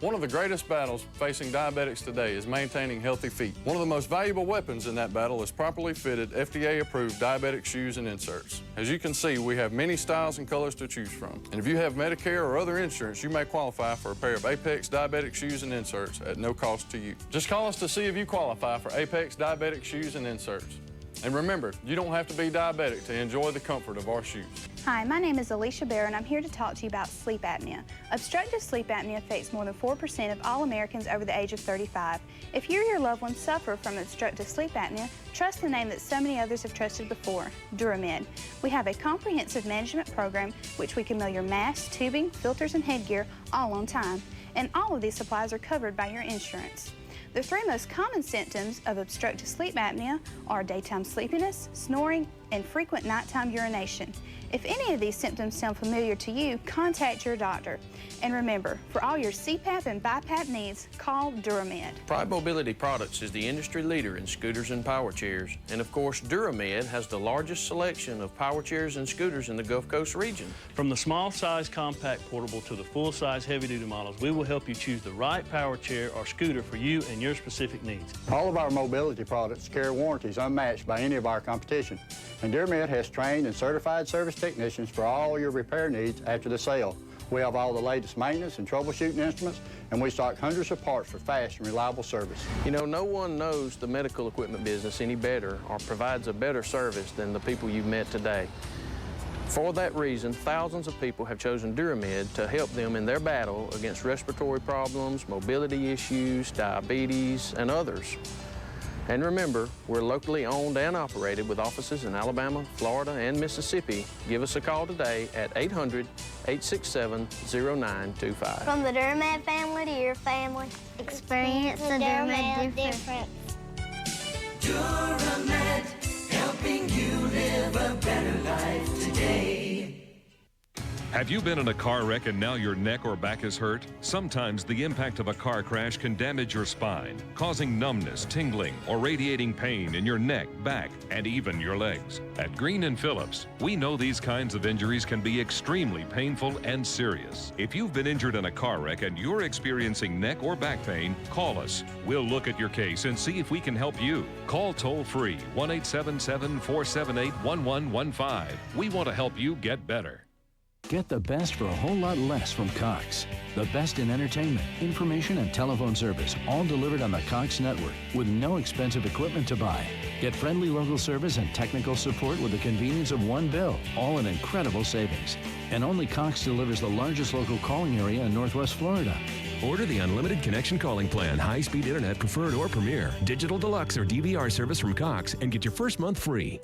One of the greatest battles facing diabetics today is maintaining healthy feet. One of the most valuable weapons in that battle is properly fitted, FDA-approved diabetic shoes and inserts. As you can see, we have many styles and colors to choose from. And if you have Medicare or other insurance, you may qualify for a pair of Apex diabetic shoes and inserts at no cost to you. Just call us to see if you qualify for Apex diabetic shoes and inserts. And remember, you don't have to be diabetic to enjoy the comfort of our shoes. Hi, my name is Alicia Bear, and I'm here to talk to you about sleep apnea. Obstructive sleep apnea affects more than 4% of all Americans over the age of 35. If you or your loved ones suffer from obstructive sleep apnea, trust the name that so many others have trusted before, Duramed. We have a comprehensive management program which we can mail your masks, tubing, filters, and headgear all on time. And all of these supplies are covered by your insurance. The three most common symptoms of obstructive sleep apnea are daytime sleepiness, snoring, and frequent nighttime urination. If any of these symptoms sound familiar to you, contact your doctor. And remember, for all your CPAP and BiPAP needs, call Duramed. Pride Mobility Products is the industry leader in scooters and power chairs. And of course, Duramed has the largest selection of power chairs and scooters in the Gulf Coast region. From the small size compact portable to the full size heavy duty models, we will help you choose the right power chair or scooter for you and your specific needs. All of our mobility products carry warranties unmatched by any of our competition. And Duramed has trained and certified service technicians for all your repair needs after the sale. We have all the latest maintenance and troubleshooting instruments, and we stock hundreds of parts for fast and reliable service. You know, no one knows the medical equipment business any better or provides a better service than the people you've met today. For that reason, thousands of people have chosen Duramed to help them in their battle against respiratory problems, mobility issues, diabetes, and others. And remember, we're locally owned and operated with offices in Alabama, Florida, and Mississippi. Give us a call today at 800-867-0925. From the Duramed family to your family, experience the Duramed difference. Duramed, helping you live a better life today. Have you been in a car wreck and now your neck or back is hurt? Sometimes the impact of a car crash can damage your spine, causing numbness, tingling, or radiating pain in your neck, back, and even your legs. At Green & Phillips, we know these kinds of injuries can be extremely painful and serious. If you've been injured in a car wreck and you're experiencing neck or back pain, call us. We'll look at your case and see if we can help you. Call toll-free 1-877-478-1115. We want to help you get better. Get the best for a whole lot less from Cox. The best in entertainment, information, and telephone service, all delivered on the Cox network with no expensive equipment to buy. Get friendly local service and technical support with the convenience of one bill, all at incredible savings. And only Cox delivers the largest local calling area in Northwest Florida. Order the unlimited connection calling plan, high-speed internet preferred or premier, digital deluxe or DVR service from Cox, and get your first month free.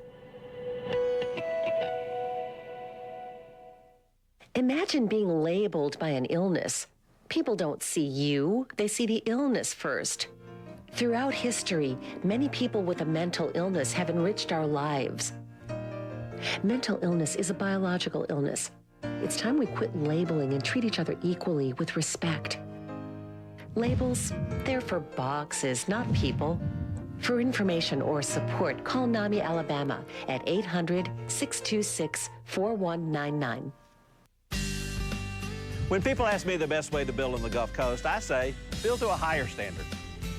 Imagine being labeled by an illness. People don't see you, they see the illness first. Throughout history, many people with a mental illness have enriched our lives. Mental illness is a biological illness. It's time we quit labeling and treat each other equally with respect. Labels, they're for boxes, not people. For information or support, call NAMI Alabama at 800-626-4199. When people ask me the best way to build on the Gulf Coast, I say, build to a higher standard.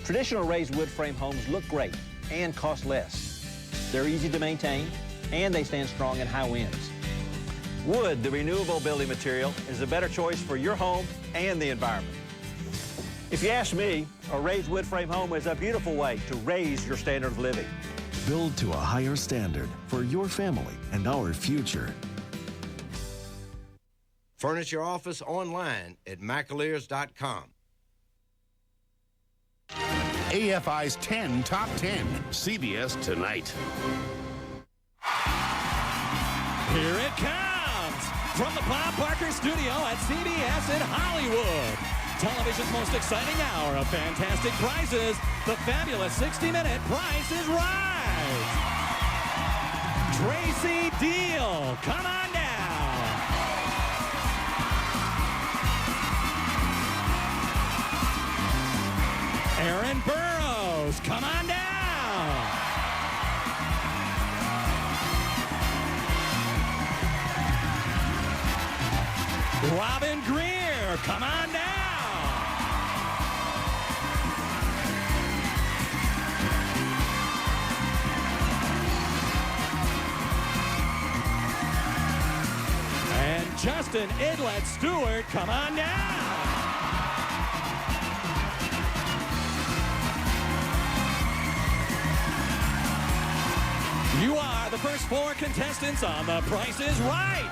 Traditional raised wood frame homes look great and cost less. They're easy to maintain, and they stand strong in high winds. Wood, the renewable building material, is a better choice for your home and the environment. If you ask me, a raised wood frame home is a beautiful way to raise your standard of living. Build to a higher standard for your family and our future. Furnish your office online at McAleers.com. AFI's 10 Top 10, CBS Tonight. Here it comes from the Bob Barker Studio at CBS in Hollywood. Television's most exciting hour of fantastic prizes. The fabulous 60-minute Price is Right. Tracy Deal, come on down. Aaron Burrows, come on down. Robin Greer, come on down. And Justin Idlet Stewart, come on down. You are the first 4 contestants on The Price is Right.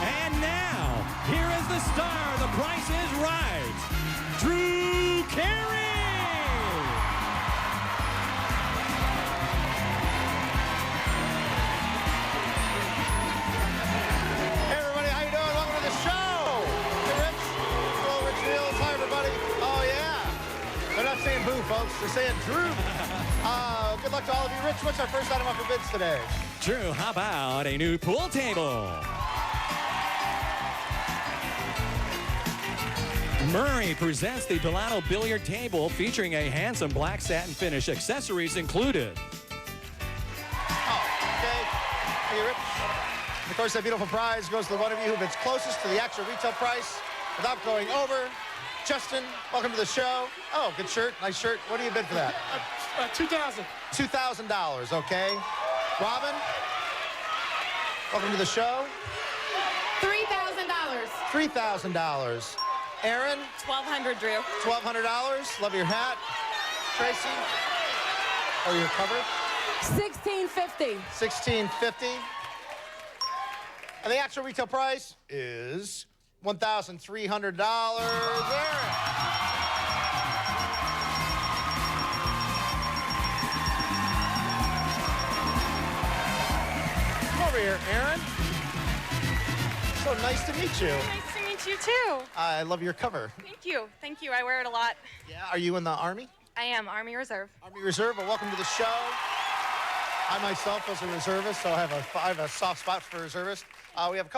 And now, here is the star of The Price is Right, Drew Carey. Hey everybody, how you doing? Welcome to the show. Hey Rich. Hello, Rich Fields. Hi everybody. Oh yeah. They're not saying boo, folks. They're saying Drew. Good luck to all of you. Rich, what's our first item up for bids today? Drew, how about a new pool table? Murray presents the Delano billiard table featuring a handsome black satin finish, accessories included. Oh, okay. Hey, Rich. And of course, that beautiful prize goes to the one of you who bids closest to the actual retail price without going over. Justin, welcome to the show. Oh, good shirt. Nice shirt. What do you bid for that? $2,000. $2,000, okay. Robin, welcome to the show. $3,000. $3,000. Aaron? $1,200, Drew. $1,200. Love your hat. Tracy? Oh, your cover? $1,650. $1,650. And the actual retail price is $1,300. Aaron? Come over here, Aaron. So nice to meet you. Nice to meet you, too. I love your cover. Thank you. Thank you. I wear it a lot. Yeah, are you in the Army? I am. Army Reserve. Army Reserve. Well, welcome to the show. I myself was a reservist, so I have a soft spot for reservists. We have a couple